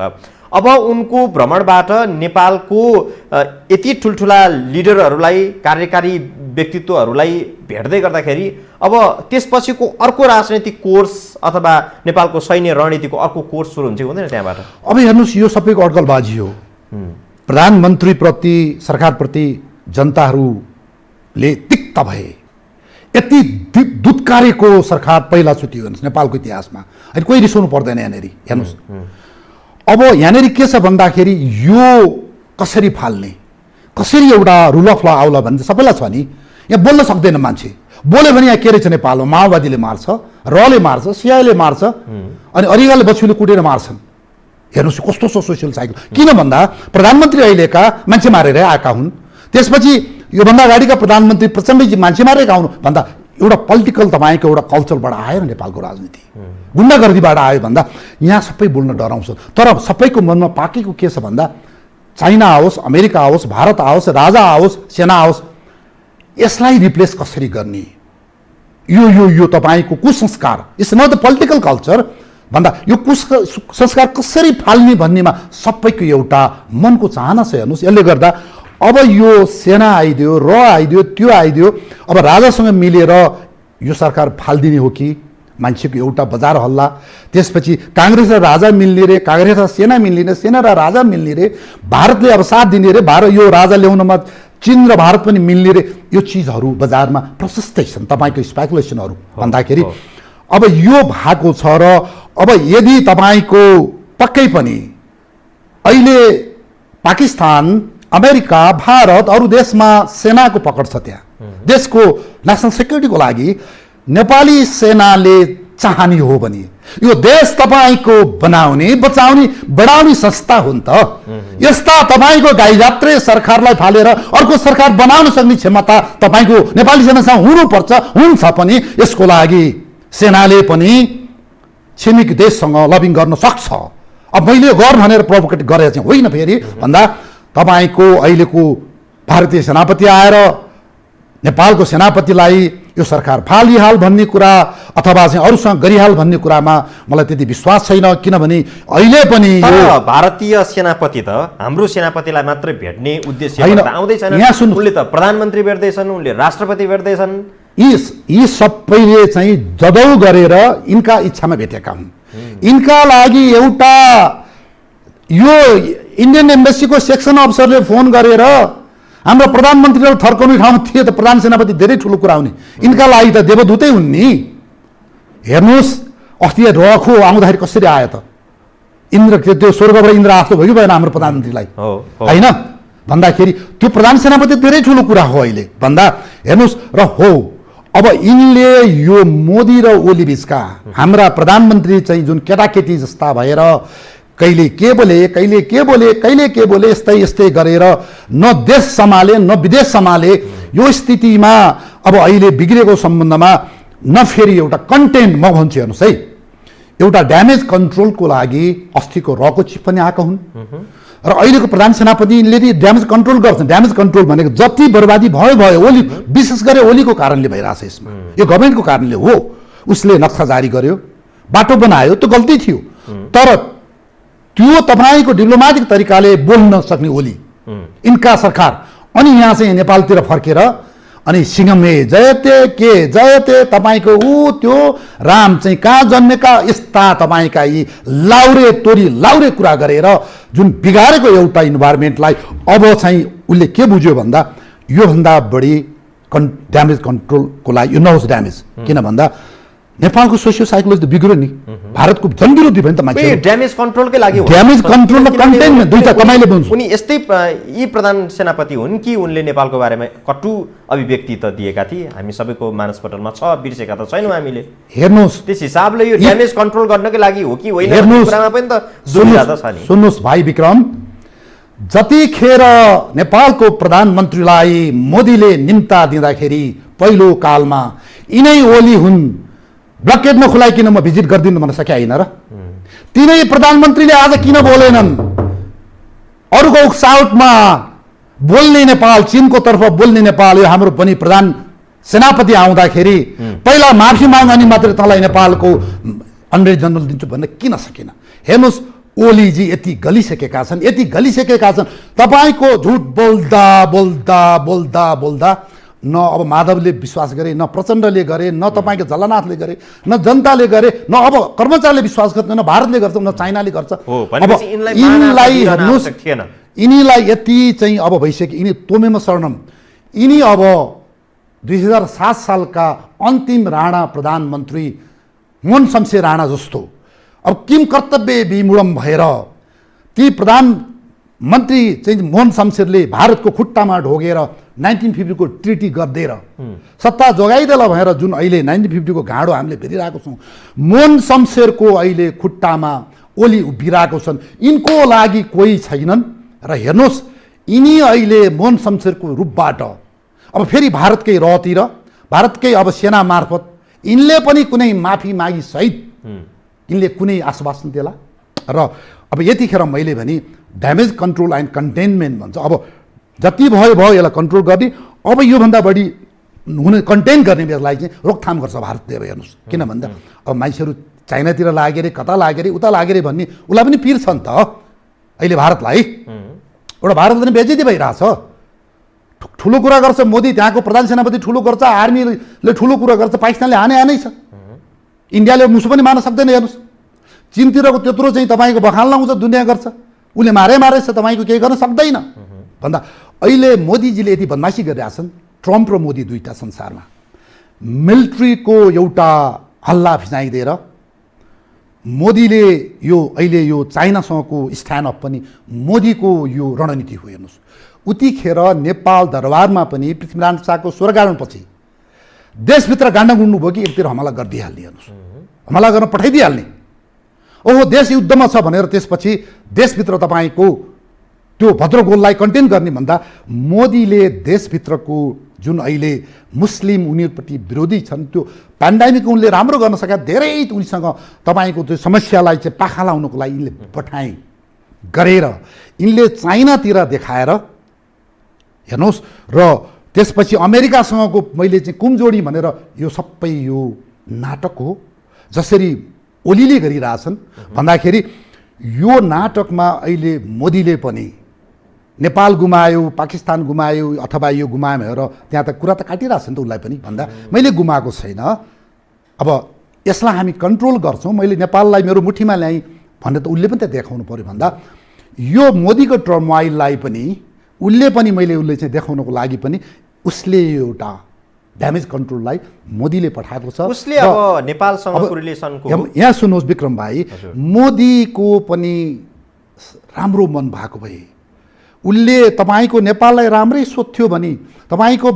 अब उनको भ्रमणबाट नेपालको यति ठुल्ठुला लिडरहरूलाई, कार्यकारी व्यक्तित्वहरूलाई भेट्दै गर्दाखेरि अब त्यसपछिको अर्को राजनैतिक कोर्स अथवा नेपालको सैन्य रणनीतिको अर्को कोर्स सुरु हुन्छ हुँदैन त्यहाँबाट? अब हेर्नुहोस् यो सबैको अड्कलबाजी हो। प्रधानमन्त्रीप्रति सरकारप्रति जनताहरू तिक्त भए। यति दुत्कारेको सरकार पहिलाचोटि हो नेपालको इतिहासमा। अहिले कोही रिसाउनु पर्दैन यहाँनिर। हेर्नुहोस् अब यहाँनिर के छ भन्दाखेरि यो कसरी फाल्ने, कसरी एउटा रुल अफ ल आउला भन्ने सबैलाई छ नि। यहाँ बोल्न सक्दैन मान्छे, बोल्यो भने यहाँ के रहेछ नेपालमा, माओवादीले मार्छ, रले मार्छ, सिआईले मार्छ, अनि अरिगाले बछुले कुटेर मार्छन्। हेर्नुहोस् कस्तो छ सोसियल साइकल। किन भन्दा प्रधानमन्त्री अहिलेका मान्छे मारेर आएका हुन्, त्यसपछि योभन्दा अगाडिका प्रधानमन्त्री प्रचण्डजी मान्छे मारेका हुन् भन्दा एउटा पोलिटिकल तपाईँको एउटा कल्चरबाट आयो नेपालको राजनीति, गुन्डागर्दीबाट आयो भन्दा यहाँ सबै बोल्न डराउँछ। तर सबैको मनमा पाकेको के छ भन्दा चाइना आओस्, अमेरिका आओस्, भारत आओस्, राजा आओस्, सेना आओस्, यसलाई रिप्लेस कसरी गर्ने, यो तपाईँको कुसंस्कार, it's not the political culture भन्दा यो कुसंस्कार कसरी फाल्ने भन्नेमा सबैको एउटा मनको चाहना छ। हेर्नुहोस् यसले गर्दा अब यो सेना आइदियो, र आइदियो, त्यो आइदियो, अब राजासँग मिलेर यो सरकार फालिदिने हो कि मान्छेको एउटा बजार हल्ला। त्यसपछि काङ्ग्रेस र राजा मिल्ने रे, काङ्ग्रेस र सेना मिल्ने रे, सेना र राजा मिल्ने रे, भारतले अब साथ दिने रे, भारत यो राजा ल्याउनमा चीन र भारत पनि मिल्ने रे, यो चिजहरू बजारमा प्रशस्तै छन् तपाईँको स्पेकुलेसनहरू भन्दाखेरि। अब यो भएको छ र अब यदि तपाईँको पक्कै पनि अहिले पाकिस्तान, अमेरिका, भारत, अरू देशमा सेनाको पकड छ, त्यहाँ देशको नेसनल सिक्युरिटीको लागि नेपाली सेनाले चाहने हो भने यो देश तपाईँको बनाउने, बचाउने, बढाउने संस्था हुन् त। यस्ता तपाईँको गाईजात्रे सरकारलाई फालेर अर्को सरकार बनाउन सक्ने क्षमता तपाईँको नेपाली सेनासँग हुनुपर्छ, हुन्छ पनि। यसको लागि सेनाले पनि छिमेकी देशसँग लबिङ गर्न सक्छ। अब मैले गर भनेर प्रोभोकेट गरेर चाहिँ होइन फेरि भन्दा तपाईँको अहिलेको भारतीय सेनापति आएर नेपालको सेनापतिलाई यो सरकार फालिहाल भन्ने कुरा अथवा चाहिँ अरूसँग गरिहाल भन्ने कुरामा मलाई त्यति विश्वास छैन। किनभने अहिले पनि भारतीय सेनापति त हाम्रो सेनापतिलाई मात्रै भेट्ने उद्देश्य आउँदैछन्। उनले त प्रधानमन्त्री भेट्दैछन्, उनले राष्ट्रपति भेट्दैछन्। यी सबैले चाहिँ जदौ गरेर यिनका इच्छामा भेटेका हुन्। यिनका लागि एउटा यो इन्डियन एम्बेसीको सेक्सन अफिसरले फोन गरेर हाम्रो प्रधानमन्त्रीलाई थर्काउने ठाउँ थियो त प्रधान सेनापति धेरै ठुलो कुरा हुने, यिनका लागि त देवदूतै हुन् नि। हेर्नुहोस् अस्ति रखो आउँदाखेरि कसरी आयो त, इन्द्र त्यो स्वर्गबाट इन्द्र आस्तो भयो कि भएन हाम्रो प्रधानमन्त्रीलाई होइन भन्दाखेरि त्यो प्रधान सेनापति धेरै ठुलो कुरा हो अहिले भन्दा। हेर्नुहोस् र हो अब यिनले यो मोदी र ओली बिचका हाम्रा प्रधानमन्त्री चाहिँ जुन केटाकेटी जस्ता भएर कहिले के बोले, कहिले के बोले, कहिले के बोले, यस्तै यस्तै गरेर न देश सम्हाले न विदेश सम्हाले। यो स्थितिमा अब अहिले बिग्रेको सम्बन्धमा न फेरि एउटा कन्टेन्ट म भन्छु। हेर्नुहोस् है, एउटा ड्यामेज कन्ट्रोलको लागि अस्तिको रको चिफ पनि आएका हुन् र अहिलेको प्रधान सेनापतिले ड्यामेज कन्ट्रोल गर्छन्। ड्यामेज कन्ट्रोल भनेको जति बर्बादी भयो ओली, विशेष गरी ओलीको कारणले भइरहेछ। यसमा यो गभर्मेन्टको कारणले हो। उसले नक्सा जारी गर्यो, बाटो बनायो, त्यो गल्ती थियो, तर त्यो तपाईँको डिप्लोमेटिक तरिकाले बोल्न सक्ने ओली इनका सरकार। अनि यहाँ चाहिँ नेपालतिर फर्केर अनि सिंहमे जयते के जयते तपाईँको त्यो राम चाहिँ कहाँ जन्मेका, यस्ता तपाईँका यी लाउरे तोरी लाउरे कुरा गरेर जुन बिगारेको एउटा इन्भाइरोमेन्टलाई अब चाहिँ उसले के बुझ्यो भन्दा योभन्दा बढी ड्यामेज कन्ट्रोलको लागि यो नहोस् ड्यामेज। किन भन्दा नेपालको सोसियो साइकोलोजी त बिग्रो नि, भारतको जनविरोधी भयो नि त मान्छे। ड्यामेज कन्ट्रोलकै लागि हो, ड्यामेज कन्ट्रोल र कन्टेन्टमेन्ट दुईटा तपाईँले बुझ्नु। उनी यस्तै यी प्रधान सेनापति हुन् कि उनले नेपालको बारेमा कटु अभिव्यक्ति त दिएका थिए, हामी सबैको मानसपटलमा छ, बिर्सेका त छैनौँ हामीले। हेर्नुहोस् त्यस हिसाबले यो ड्यामेज कन्ट्रोल गर्नकै लागि हो कि होइन भन्ने कुरामा पनि त दुविधा त छ नि। सुन्नुहोस् भाइ विक्रम, जतिखेर नेपालको प्रधानमन्त्रीलाई मोदीले निम्ता दिँदाखेरि पहिलो कालमा यिनै ओली हुन्, ब्लकेटमा खुलाइकिन म भिजिट गरिदिनु भन्न सके होइन र? तिनै प्रधानमन्त्रीले आज किन बोलेनन्? अरूको उक्साउटमा बोल्ने नेपाल, चीनको तर्फ बोल्ने नेपाल, यो हाम्रो पनि प्रधान सेनापति आउँदाखेरि पहिला माफी माग अनि मात्रै तँलाई नेपालको अनरेज जनरल दिन्छु भन्न किन सकेन? हेर्नुहोस् ओलीजी यति गलिसकेका छन्, यति गलिसकेका छन्। तपाईँको झुट बोल्दा बोल्दा बोल्दा बोल्दा न अब माधवले विश्वास गरे, न प्रचण्डले गरे, न तपाईँको झलनाथले गरे, न जनताले गरे, न अब कर्मचारीले विश्वास गर्दैन, न भारतले गर्छ, न चाइनाले गर्छ। अब यिनीलाई हेर्नुहोस्, यिनीलाई यति चाहिँ अब भइसक्यो, यिनी तोमेमा शरणम, यिनी अब 2007 सालका अन्तिम राणा प्रधानमन्त्री मोहन शमशेर राणा जस्तो अब किम कर्तव्य विमूढम भएर ती प्रधानमन्त्री चाहिँ मोहन शमशेरले भारतको खुट्टामा ढोगेर 1950 को ट्रिटी गरिदिएर सत्ता जोगाइदेला भनेर जुन अहिले 1950 को घाँडो हामीले भेटिरहेको छौँ, मोहन शमशेरको अहिले खुट्टामा ओली उभिरहेको छन्। यिनको लागि कोही छैनन् र हेर्नुहोस् यिनी अहिले मोहन शमशेरको रूपबाट अब फेरि भारतकै रहतिर भारतकै अब सेना मार्फत यिनले पनि कुनै माफी मागी सहित यिनले कुनै आश्वासन देला र अब यतिखेर मैले भने ड्यामेज कन्ट्रोल एन्ड कन्टेनमेन्ट भन्छ। अब जति भयो यसलाई कन्ट्रोल गर्ने, अब योभन्दा बढी हुने कन्टेन गर्ने बेलालाई चाहिँ रोकथाम गर्छ भारतले। अब हेर्नुहोस् किन भन्दा अब मान्छेहरू चाइनातिर लागेर कता लागेर उता लागेर भन्ने उसलाई पनि पिर छ नि त अहिले भारतलाई। एउटा भारतले पनि बेइज्जती भइरहेछ। ठुलो कुरा गर्छ मोदी, त्यहाँको प्रधान सेनापति ठुलो गर्छ, आर्मीले ठुलो कुरा गर्छ, पाकिस्तानले हानै छ, इन्डियाले मुसु पनि मार्न सक्दैन। हेर्नुहोस् चीनतिरको त्यत्रो चाहिँ तपाईँको बखान लाउँछ, दुनियाँ गर्छ, उसले मारेछ, तपाईँको केही गर्न सक्दैन भन्दा अहिले मोदीजीले यति बदमासी गरिरहेछन्। ट्रम्प र मोदी दुईटा संसारमा मिलिट्रीको एउटा हल्ला फिजाइदिएर मोदीले यो अहिले यो चाइनासँगको स्ट्यान्ड अप पनि मोदीको यो रणनीति हो। हेर्नुहोस् उतिखेर नेपाल दरबारमा पनि पृथ्वीनारायण शाहको स्वर्गारोहणपछि देशभित्र गाण्डा गुड्नु भयो कि एकतिर हमला गरिदिइहाल्ने। हेर्नुहोस् हमला गर्न पठाइदिइहाल्ने। ओहो देश युद्धमा छ भनेर त्यसपछि देशभित्र तपाईँको त्यो भद्रगोललाई कन्टेन गर्ने भन्दा मोदीले देशभित्रको जुन अहिले मुस्लिम उनीहरूप्रति विरोधी छन् त्यो पेन्डेमिक उनले राम्रो गर्न सके, धेरै उनीसँग तपाईँको त्यो समस्यालाई चाहिँ पाखा लाउनको लागि यिनले पठाइ गरेर यिनले चाइनातिर देखाएर हेर्नुहोस् र त्यसपछि अमेरिकासँगको मैले चाहिँ कुमजोडी भनेर यो सबै यो नाटक हो। जसरी ओलीले गरिरहेछन् भन्दाखेरि यो नाटकमा अहिले मोदीले पनि नेपाल गुमायो, पाकिस्तान गुमायो अथवा यो गुमायो भनेर त्यहाँ त कुरा त काटिरहेछ नि त उसलाई पनि भन्दा मैले गुमाएको छैन। अब यसलाई हामी कन्ट्रोल गर्छौँ, मैले नेपाललाई मेरो मुठीमा ल्याएँ भनेर त उसले पनि त देखाउनु पऱ्यो भन्दा यो मोदीको टर्मोइललाई पनि उसले चाहिँ देखाउनको लागि पनि उसले एउटा ड्यामेज कन्ट्रोललाई मोदीले पठाएको छ। उसले अब नेपालसँगको रिलेसनको यहाँ सुन्नुहोस् विक्रम भाइ, मोदीको पनि राम्रो मन भएको भए उसले तपाईँको नेपाललाई राम्रै सोध्थ्यो भने, तपाईँको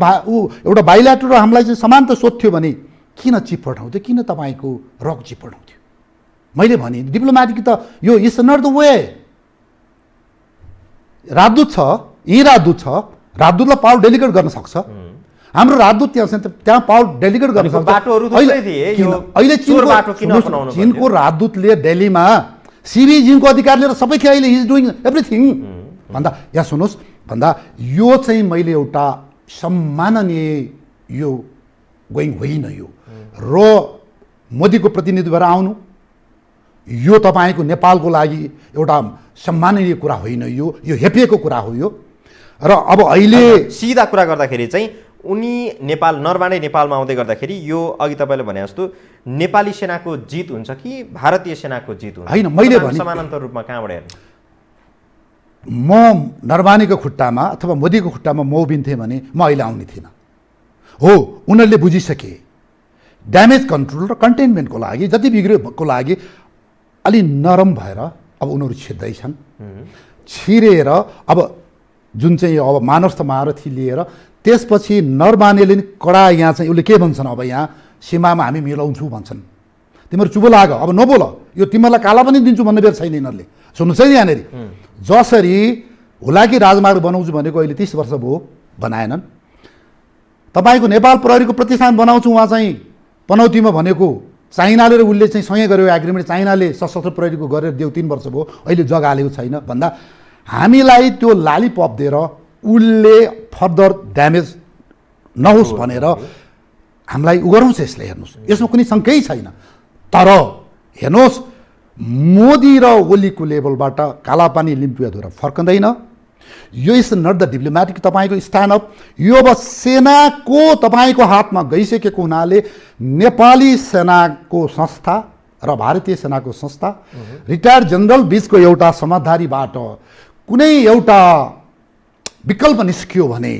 एउटा बाइल्याटरल हामीलाई चाहिँ समान त सोध्थ्यो भने किन चिप पठाउँथ्यो, किन तपाईँको रक चिप पठाउँथ्यो? मैले भने डिप्लोमेटिक त यो इज नट द वे। राजदूत छ, यहीँ राजदूत छ, राजदूतलाई पावर डेलिगेट गर्न सक्छ। हाम्रो राजदूत त्यहाँ छ, त्यहाँ पावर डेलिगेट गर्न सक्छ। अहिले चीनको राजदूतले दिल्लीमा सिबी जिनको अधिकार लिएर सबै थियो, अहिले इज डुइङ एभ्रिथिङ भन्दा यहाँ सुन्नुहोस् भन्दा यो चाहिँ मैले एउटा सम्माननीय यो गोइङ होइन यो र मोदीको प्रतिनिधि भएर आउनु यो तपाईँको नेपालको लागि एउटा सम्माननीय कुरा होइन, यो हेपिएको कुरा हो यो। र अब अहिले सिधा कुरा गर्दाखेरि चाहिँ उनी नेपाल नरबाँडै नेपालमा आउँदै गर्दाखेरि यो अघि तपाईँले भने जस्तो नेपाली सेनाको जित हुन्छ कि भारतीय सेनाको जित हुन्छ? होइन, मैले भने समानान्तर रूपमा कहाँबाट हेर्नु? म नरबानीको खुट्टामा अथवा मोदीको खुट्टामा म उभिन्थेँ भने म अहिले आउने थिइनँ। हो उनीहरूले बुझिसके ड्यामेज कन्ट्रोल र कन्टेनमेन्टको लागि जति बिग्रियोको लागि अलि नरम भएर अब उनीहरू छिर्दैछन्। छिरेर अब जुन चाहिँ अब मानवस्थ महारथी लिएर त्यसपछि नरबानेले नि कडा यहाँ चाहिँ उसले के भन्छन्, अब यहाँ सीमामा हामी मिलाउँछौँ भन्छन्। तिमीहरू चुप लाग, अब नबोल, यो तिमीहरूलाई काला पनि दिन्छु भन्ने बेर छैन यिनीहरूले। सुन्नुहोस् है यहाँनिर जसरी हुलाकी राजमार्ग बनाउँछु भनेको अहिले 30 वर्ष भयो बनाएनन्। तपाईँको नेपाल प्रहरीको प्रतिष्ठान बनाउँछु उहाँ चाहिँ पनौतीमा भनेको चाइनाले र उसले चाहिँ सँगै गरेको एग्रिमेन्ट चाइनाले सशस्त्र प्रहरीको गरेर देऊ 3 वर्ष भयो, अहिले जग्गा हालेको छैन भन्दा हामीलाई त्यो लालीपप दिएर उसले फर्दर ड्यामेज नहोस् भनेर हामीलाई गराउँछ। यसले हेर्नुहोस् यसमा कुनै शङ्कै छैन। तर हेर्नुहोस् मोदी र ओलीको लेभलबाट कालापानी लिम्पियाद्वारा फर्कँदैन। यो इज नट द डिप्लोमेटिक तपाईँको स्ट्यान्ड अप। यो अब सेनाको तपाईँको हातमा गइसकेको हुनाले नेपाली सेनाको संस्था र भारतीय सेनाको संस्था रिटायर्ड जनरल बिचको एउटा समझदारीबाट कुनै एउटा विकल्प निस्कियो भने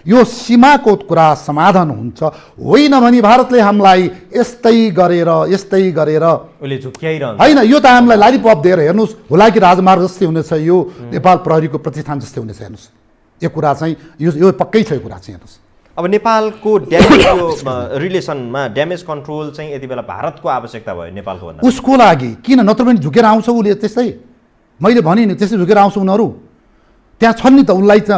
यो सीमाको कुरा समाधान हुन्छ, होइन भने भारतले हामीलाई यस्तै गरेर उसले झुक्क्याइरहन्छ। होइन, यो त हामीलाई लालिपप दिएर हेर्नुहोस्, हुलाकी राजमार्ग जस्तै हुनेछ, यो नेपाल प्रहरीको प्रतिष्ठान जस्तै हुनेछ। हेर्नुहोस्, यो कुरा चाहिँ यो पक्कै छ। यो कुरा चाहिँ हेर्नुहोस्, अब नेपालको ड्यामेजको रिलेसनमा ड्यामेज कन्ट्रोल चाहिँ यति बेला भारतको आवश्यकता भयो नेपालको भन्दा। उसको लागि किन, नत्र पनि झुकेर आउँछ उसले। त्यस्तै मैले भने नि, त्यस्तै झुकेर आउँछ उनीहरू। त्यहाँ छन् नि त, उसलाई त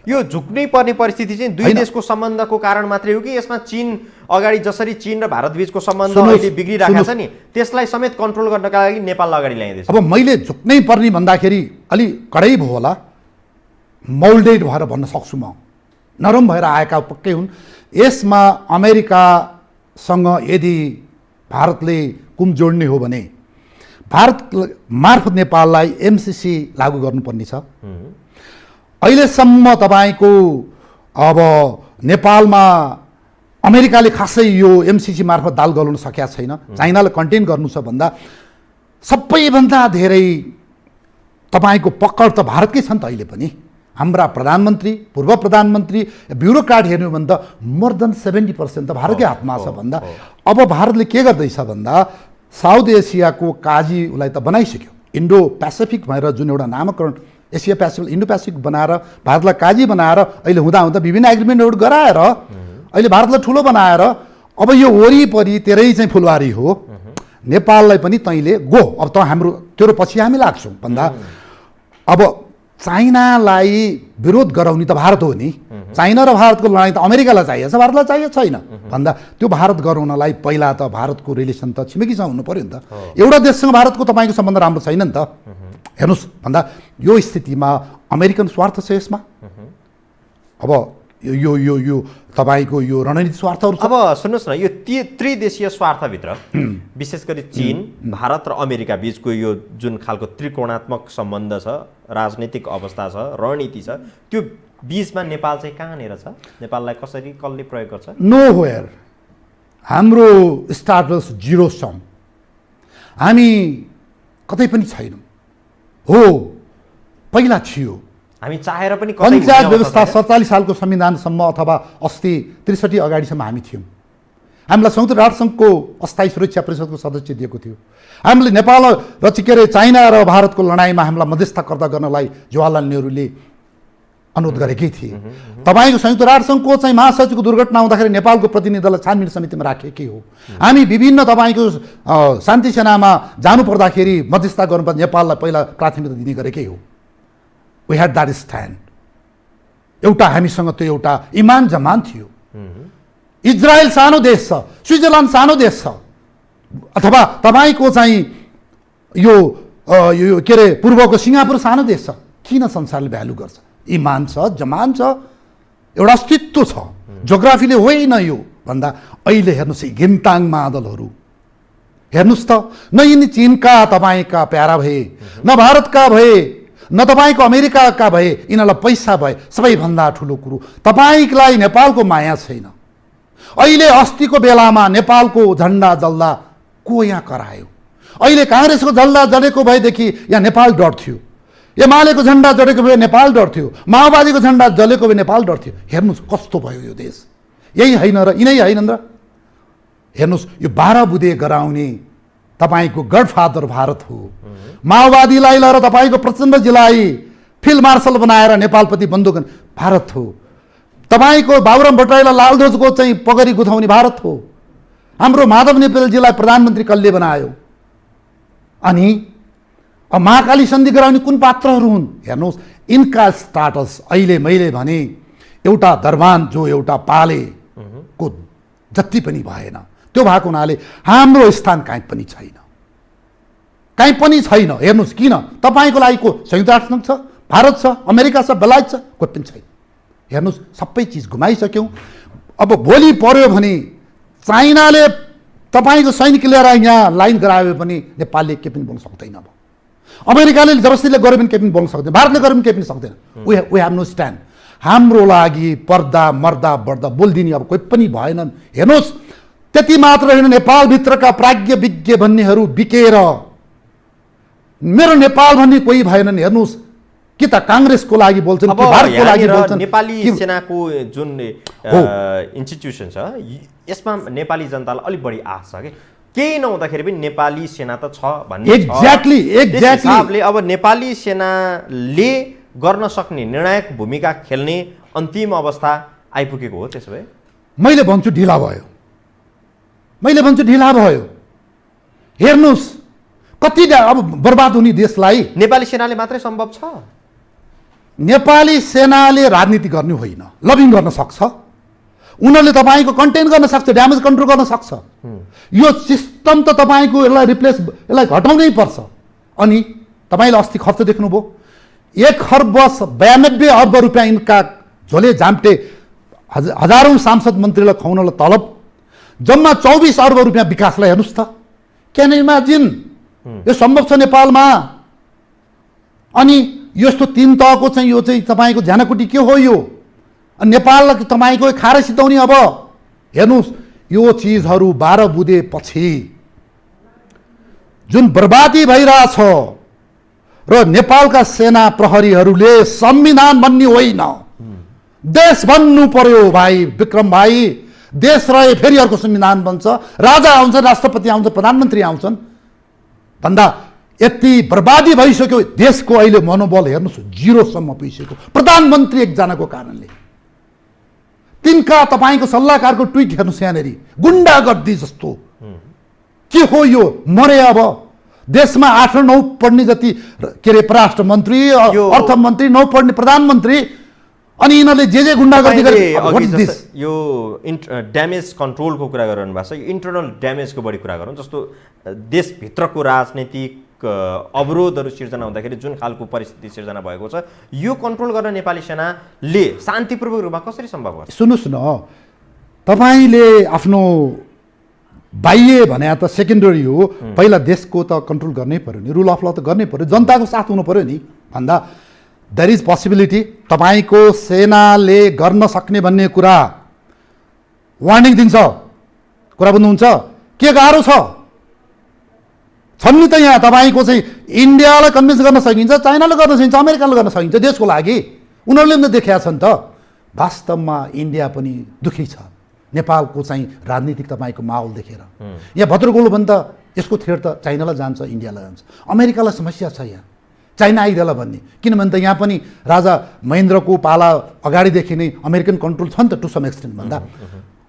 यो झुक्नै पर्ने परिस्थिति चाहिँ दुई देशको सम्बन्धको कारण मात्रै हो कि यसमा चीन अगाडि, जसरी चीन र भारत बीचको सम्बन्ध अहिले बिग्रिरहेको छ नि, त्यसलाई समेत कन्ट्रोल गर्नका लागि नेपाललाई अगाडि ल्याइँदैछ? अब मैले झुक्नै पर्ने भन्दाखेरि अलि कडै भयो होला, मोल्डेड भएर भन्न सक्छु म, नरम भएर आएका पक्कै हुन्। यसमा अमेरिकासँग यदि भारतले कुम जोड्ने हो भने भारत मार्फत नेपाललाई एमसिसी लागू गर्नुपर्ने छ। अहिलेसम्म तपाईँको अब नेपालमा अमेरिकाले खासै यो एमसिसी मार्फत दाल गलाउन सकेका छैन। चाइनालाई कन्टेन गर्नु छ भन्दा सबैभन्दा धेरै तपाईँको पकड त भारतकै छ नि त। अहिले पनि हाम्रा प्रधानमन्त्री, पूर्व प्रधानमन्त्री, ब्युरोक्राट हेर्नु भन्दा मोर देन 70% त भारतकै हातमा छ भन्दा अब भारतले के गर्दैछ भन्दा साउथ एसियाको काजी उसलाई त बनाइसक्यो। इन्डो पेसिफिक भएर जुन एउटा नामकरण एसिया पेसिफिक इन्डो पेसिफिक बनाएर भारतलाई काजी बनाएर अहिले हुँदा विभिन्न एग्रिमेन्टहरू गराएर अहिले भारतलाई ठुलो बनाएर अब यो वरिपरि तेरै चाहिँ फुलबारी हो। नेपाललाई पनि तैँले गो, अब त हाम्रो तेरो पछि हामी लाग्छौँ भन्दा अब चाइनालाई विरोध गराउने त भारत हो नि। चाइना र भारतको लडाइँ त अमेरिकालाई चाहिएको छ, भारतलाई चाहिएको छैन भन्दा त्यो भारत गराउनलाई पहिला त भारतको रिलेसन त छिमेकीसँग हुनु पर्यो नि त। एउटा देशसँग भारतको तपाईँको सम्बन्ध राम्रो छैन नि त। हेर्नुहोस् भन्दा यो स्थितिमा अमेरिकन स्वार्थ छ यसमा। अब यो यो यो तपाईँको यो रणनीतिक स्वार्थहरू छ। अब सुन्नुहोस् न, यो त्रिदेशीय स्वार्थभित्र विशेष गरी चीन, भारत र अमेरिका बीचको यो जुन खालको त्रिकोणात्मक सम्बन्ध छ, राजनीतिक अवस्था छ, रणनीति छ, त्यो बीचमा नेपाल चाहिँ कहाँनिर छ? नेपाललाई कसरी, कसले प्रयोग गर्छ? Nowhere. हाम्रो स्टाटस जिरो सम, हामी कतै पनि छैनौँ। हो, पहिला थियो हामी चाहेर पनि पञ्चायत व्यवस्था 47 सालको संविधानसम्म अथवा अस्ति 63 अगाडिसम्म हामी थियौँ। हामीलाई संयुक्त राष्ट्रसङ्घको अस्थायी सुरक्षा परिषदको सदस्य दिएको थियो। हामीले नेपाल र के अरे चाइना र भारतको लडाइँमा हामीलाई मध्यस्थकर्ता गर्नलाई जवाहरलाल नेहरूले अनुरोध गरेकै थिए। तपाईँको संयुक्त राष्ट्रसङ्घको चाहिँ महासचिवको दुर्घटना हुँदाखेरि नेपालको प्रतिनिधिलाई छानबिन समितिमा राखेकै हो। हामी विभिन्न तपाईँको शान्ति सेनामा जानु पर्दाखेरि मध्यस्थता गर्नुपर्दा नेपाललाई पहिला प्राथमिकता दिने गरेकै हो। We had that stand. एउटा हामीसँग त्यो एउटा इमान जमान थियो। इजरायल सानो देश छ, स्विजरल्यान्ड सानो देश छ, अथवा तपाईँको चाहिँ यो के अरे पूर्वको सिङ्गापुर सानो देश छ। किन संसारले भ्यालु गर्छ? इमान छ, जमान छ, एउटा अस्तित्व छ। जोग्राफीले होइन यो भन्दा अहिले हेर्नुहोस् घिमताङ मादलहरू हेर्नुहोस् त, न यिनी चीनका तपाईँका प्यारा भए, न भारतका भए, न तपाईँको अमेरिकाका भए, यिनीहरूलाई पैसा भए। सबैभन्दा ठुलो कुरो तपाईँलाई नेपालको माया छैन। अहिले अस्तिको बेलामा नेपालको झन्डा जल्दा को यहाँ करायो? अहिले काङ्ग्रेसको झन्डा जलेको भएदेखि यहाँ नेपाल डर्थ्यो, एमालेको झन्डा जलेको भए नेपाल डर्थ्यो, माओवादीको झन्डा जलेको भए नेपाल डर्थ्यो। हेर्नुहोस् कस्तो भयो यो देश। यही होइन र यिनै होइनन् र? हेर्नुहोस् यो 12 बुँदे गराउने तपाईँको गडफादर भारत हो। माओवादीलाई लिएर तपाईँको प्रचण्डजीलाई फिल्ड मार्शल बनाएर नेपालप्रति बन्दुक भारत हो। तपाईँको बाबुराम भट्टराईलाई लालध्वजको चाहिँ पगडी गुथाउने भारत हो। हाम्रो माधव नेपालजीलाई प्रधानमन्त्री कसले बनायो? अनि अब महाकाली सन्धि गराउने कुन पात्रहरू हुन्? हेर्नुहोस् इनका स्टाटस अहिले मैले भने एउटा दरबान जो एउटा पालेको जति पनि भएन। त्यो भएको हुनाले हाम्रो स्थान कहीँ पनि छैन, कहीँ पनि छैन। हेर्नुहोस् किन? तपाईँको लागि को संयुक्त राष्ट्रसङ्घ छ, भारत छ, अमेरिका छ, बेलायत छ, कोही पनि छैन। हेर्नुहोस् सबै चिज गुमाइसक्यौँ। अब भोलि पर्यो भने चाइनाले तपाईँको सैनिक लिएर यहाँ लाइन गरायो भने नेपालले केही पनि बोल्न सक्दैन। अब अमेरिकाले जबरजस्तीले गऱ्यो भने केही पनि बोल्न सक्दैन, भारतले गऱ्यो भने केही पनि सक्दैन। We have no stand. हाम्रो लागि पर्दा मर्दा बढ्दा बोलिदिने अब कोही पनि भएनन्। हेर्नुहोस् त्यति मात्र होइन, नेपालभित्रका प्राज्ञ विज्ञ भन्नेहरू बिकेर मेरो नेपाल भन्ने कोही भएनन्। हेर्नुहोस् कि त काङ्ग्रेसको लागि बोल्छन् अब कि भारतको लागि यहाँनिर बोल्छन् नेपाली कि सेनाको जुन इन्स्टिट्युसन छ यसमा नेपाली जनतालाई अलिक बढी आश छ केही नहुँदाखेरि पनि नेपाली सेना त छ भन्ने छ। एक्ज्याक्टली त्यस हिसाबले अब नेपाली सेनाले गर्न सक्ने निर्णायक भूमिका खेल्ने अन्तिम अवस्था आइपुगेको हो। त्यसो भए मैले भन्छु ढिला भयो। हेर्नुहोस् कति अब बर्बाद हुने देशलाई नेपाली सेनाले मात्रै सम्भव छ। नेपाली सेनाले राजनीति गर्ने होइन, लबिङ गर्न सक्छ, उनीहरूले तपाईँको कन्टेन गर्न सक्छ, ड्यामेज कन्ट्रोल गर्न सक्छ। यो सिस्टम त तपाईँको यसलाई हटाउनै पर्छ। अनि तपाईँले अस्ति खर्च देख्नुभयो 1,92 अर्ब रुपियाँ यिनका झोले झाम्टे हजारौँ सांसद मन्त्रीलाई खुवाउनलाई तलब, जम्मा 24 अर्ब रुपियाँ विकासलाई। हेर्नुहोस् त, क्यान इमेजिन यो सम्भव छ नेपालमा? अनि यस्तो 3 तहको चाहिँ यो चाहिँ तपाईँको झ्यानाकुटी के हो यो? नेपाललाई तपाईँको खारे सिताउने। अब हेर्नुहोस् यो चिजहरू 12 बुँदेपछि जुन बर्बादी भइरहेछ र नेपालका सेना प्रहरीहरूले संविधान बन्ने होइन देश बन्नु पर्यो भाइ विक्रम भाइ। देश रहे फेरि अर्को संविधान बन्छ, राजा आउँछन्, राष्ट्रपति आउँछ, प्रधानमन्त्री आउँछन् भन्दा यति बर्बादी भइसक्यो देशको। अहिले मनोबल हेर्नुहोस् 0सम्म पुगिसक्यो प्रधानमन्त्री एकजनाको कारणले। तिनका तपाईँको सल्लाहकारको ट्विट हेर्नुहोस् यहाँनिर, गुण्डागर्दी जस्तो। के हो यो? मरे अब देशमा 8 र 9 पढ्ने जति के अरे परराष्ट्र मन्त्री, अर्थमन्त्री, 9 पढ्ने प्रधानमन्त्री, अनि यिनीहरूले जे गुण्डागर्दी गरे। यो ड्यामेज कन्ट्रोलको कुरा गरिरहनु भएको छ, इन्टरनल ड्यामेजको बढी कुरा गरौँ। जस्तो देशभित्रको राजनीतिक अवरोधहरू सिर्जना हुँदाखेरि जुन खालको परिस्थिति सिर्जना भएको छ, यो कन्ट्रोल गर्न नेपाली सेनाले शान्तिपूर्वक रूपमा कसरी सम्भव गर्छ? सुन्नुहोस् न, तपाईँले आफ्नो बाह्य भने त सेकेन्डरी हो, पहिला देशको त कन्ट्रोल गर्नै पर्यो नि, रुल अफ ल त गर्नै पर्यो, जनताको साथ हुनु पर्यो नि भन्दा देयर इज पोसिबिलिटी तपाईँको सेनाले गर्न सक्ने भन्ने कुरा वार्निङ दिन्छ। कुरा बुझ्नुहुन्छ? के गाह्रो छन् नि त यहाँ तपाईँको चाहिँ इन्डियालाई कन्भिन्स गर्न सकिन्छ, चाइनाले गर्न सकिन्छ, अमेरिकाले गर्न सकिन्छ देशको लागि। उनीहरूले पनि देखाएका छन् त। वास्तवमा इन्डिया पनि दुखी छ नेपालको चाहिँ राजनीतिक तपाईँको माहौल देखेर। यहाँ भद्रगोलो भने त यसको थ्रेड त चाइनालाई जान्छ, इन्डियालाई जान्छ, अमेरिकालाई समस्या छ यहाँ चाइना आइदिएला भन्ने। किनभने त यहाँ पनि राजा महेन्द्रको पाला अगाडिदेखि नै अमेरिकन कन्ट्रोल छ नि त टु सम एक्सटेन्ट भन्दा।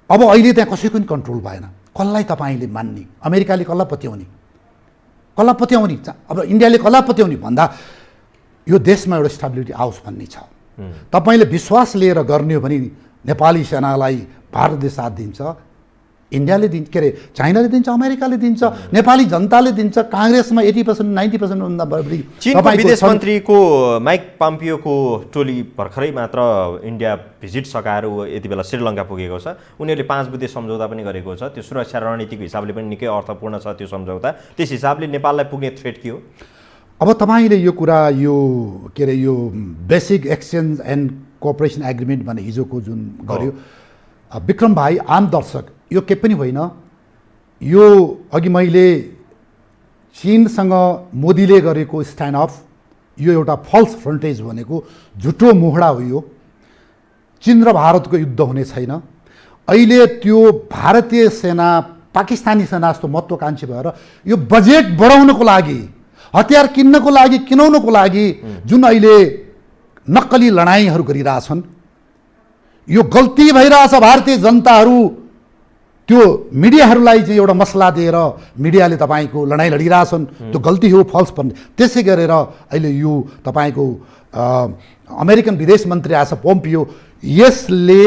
अब अहिले त्यहाँ कसैको पनि कन्ट्रोल भएन। कसलाई तपाईँले मान्ने? अमेरिकाले कसलाई पत्याउने? अब इन्डियाले कसलाई पत्याउने भन्दा यो देशमा एउटा स्टेबिलिटी आओस् भन्ने छ। तपाईँले विश्वास लिएर गर्ने हो भने नेपाली सेनालाई भारतले साथ दिन्छ, इन्डियाले दिन्छ, के अरे चाइनाले दिन्छ, अमेरिकाले दिन्छ, नेपाली जनताले दिन्छ, काङ्ग्रेसमा 80% 90% भन्दा बढी। चीनको विदेश मन्त्रीको माइक पम्पियोको टोली भर्खरै मात्र इन्डिया भिजिट सकाएर यति बेला श्रीलङ्का पुगेको छ। उनीहरूले 5 बुँदे सम्झौता पनि गरेको छ। त्यो सुरक्षा रणनीतिको हिसाबले पनि निकै अर्थपूर्ण छ त्यो सम्झौता। त्यस हिसाबले नेपाललाई पुग्ने थ्रेट के हो? अब तपाईँले यो कुरा यो के अरे यो basic exchange and cooperation agreement भन्ने हिजोको जुन गर्यो विक्रम भाइ, आम दर्शक, यो के पनि होइन। यो अघि मैले चीनसँग मोदीले गरेको स्ट्यान्ड अफ, यो एउटा फल्स फ्रन्टेज भनेको झुटो मोहडा हो। यो चीन र भारतको युद्ध हुने छैन। अहिले त्यो भारतीय सेना पाकिस्तानी सेना जस्तो महत्त्वकाङ्क्षी भएर यो बजेट बढाउनको लागि, हतियार किन्नको लागि, किनाउनको लागि जुन अहिले नक्कली लडाइँहरू गरिरहेछन्, यो गल्ती भइरहेछ। भारतीय जनताहरू त्यो मिडियाहरूलाई चाहिँ एउटा मसला दिएर मिडियाले तपाईँको लडाइँ लडिरहेछन्, त्यो गल्ती हो, फल्स भन्ने। त्यसै गरेर अहिले यो तपाईँको अमेरिकन विदेश मन्त्री आएछ पोम्पियो, यसले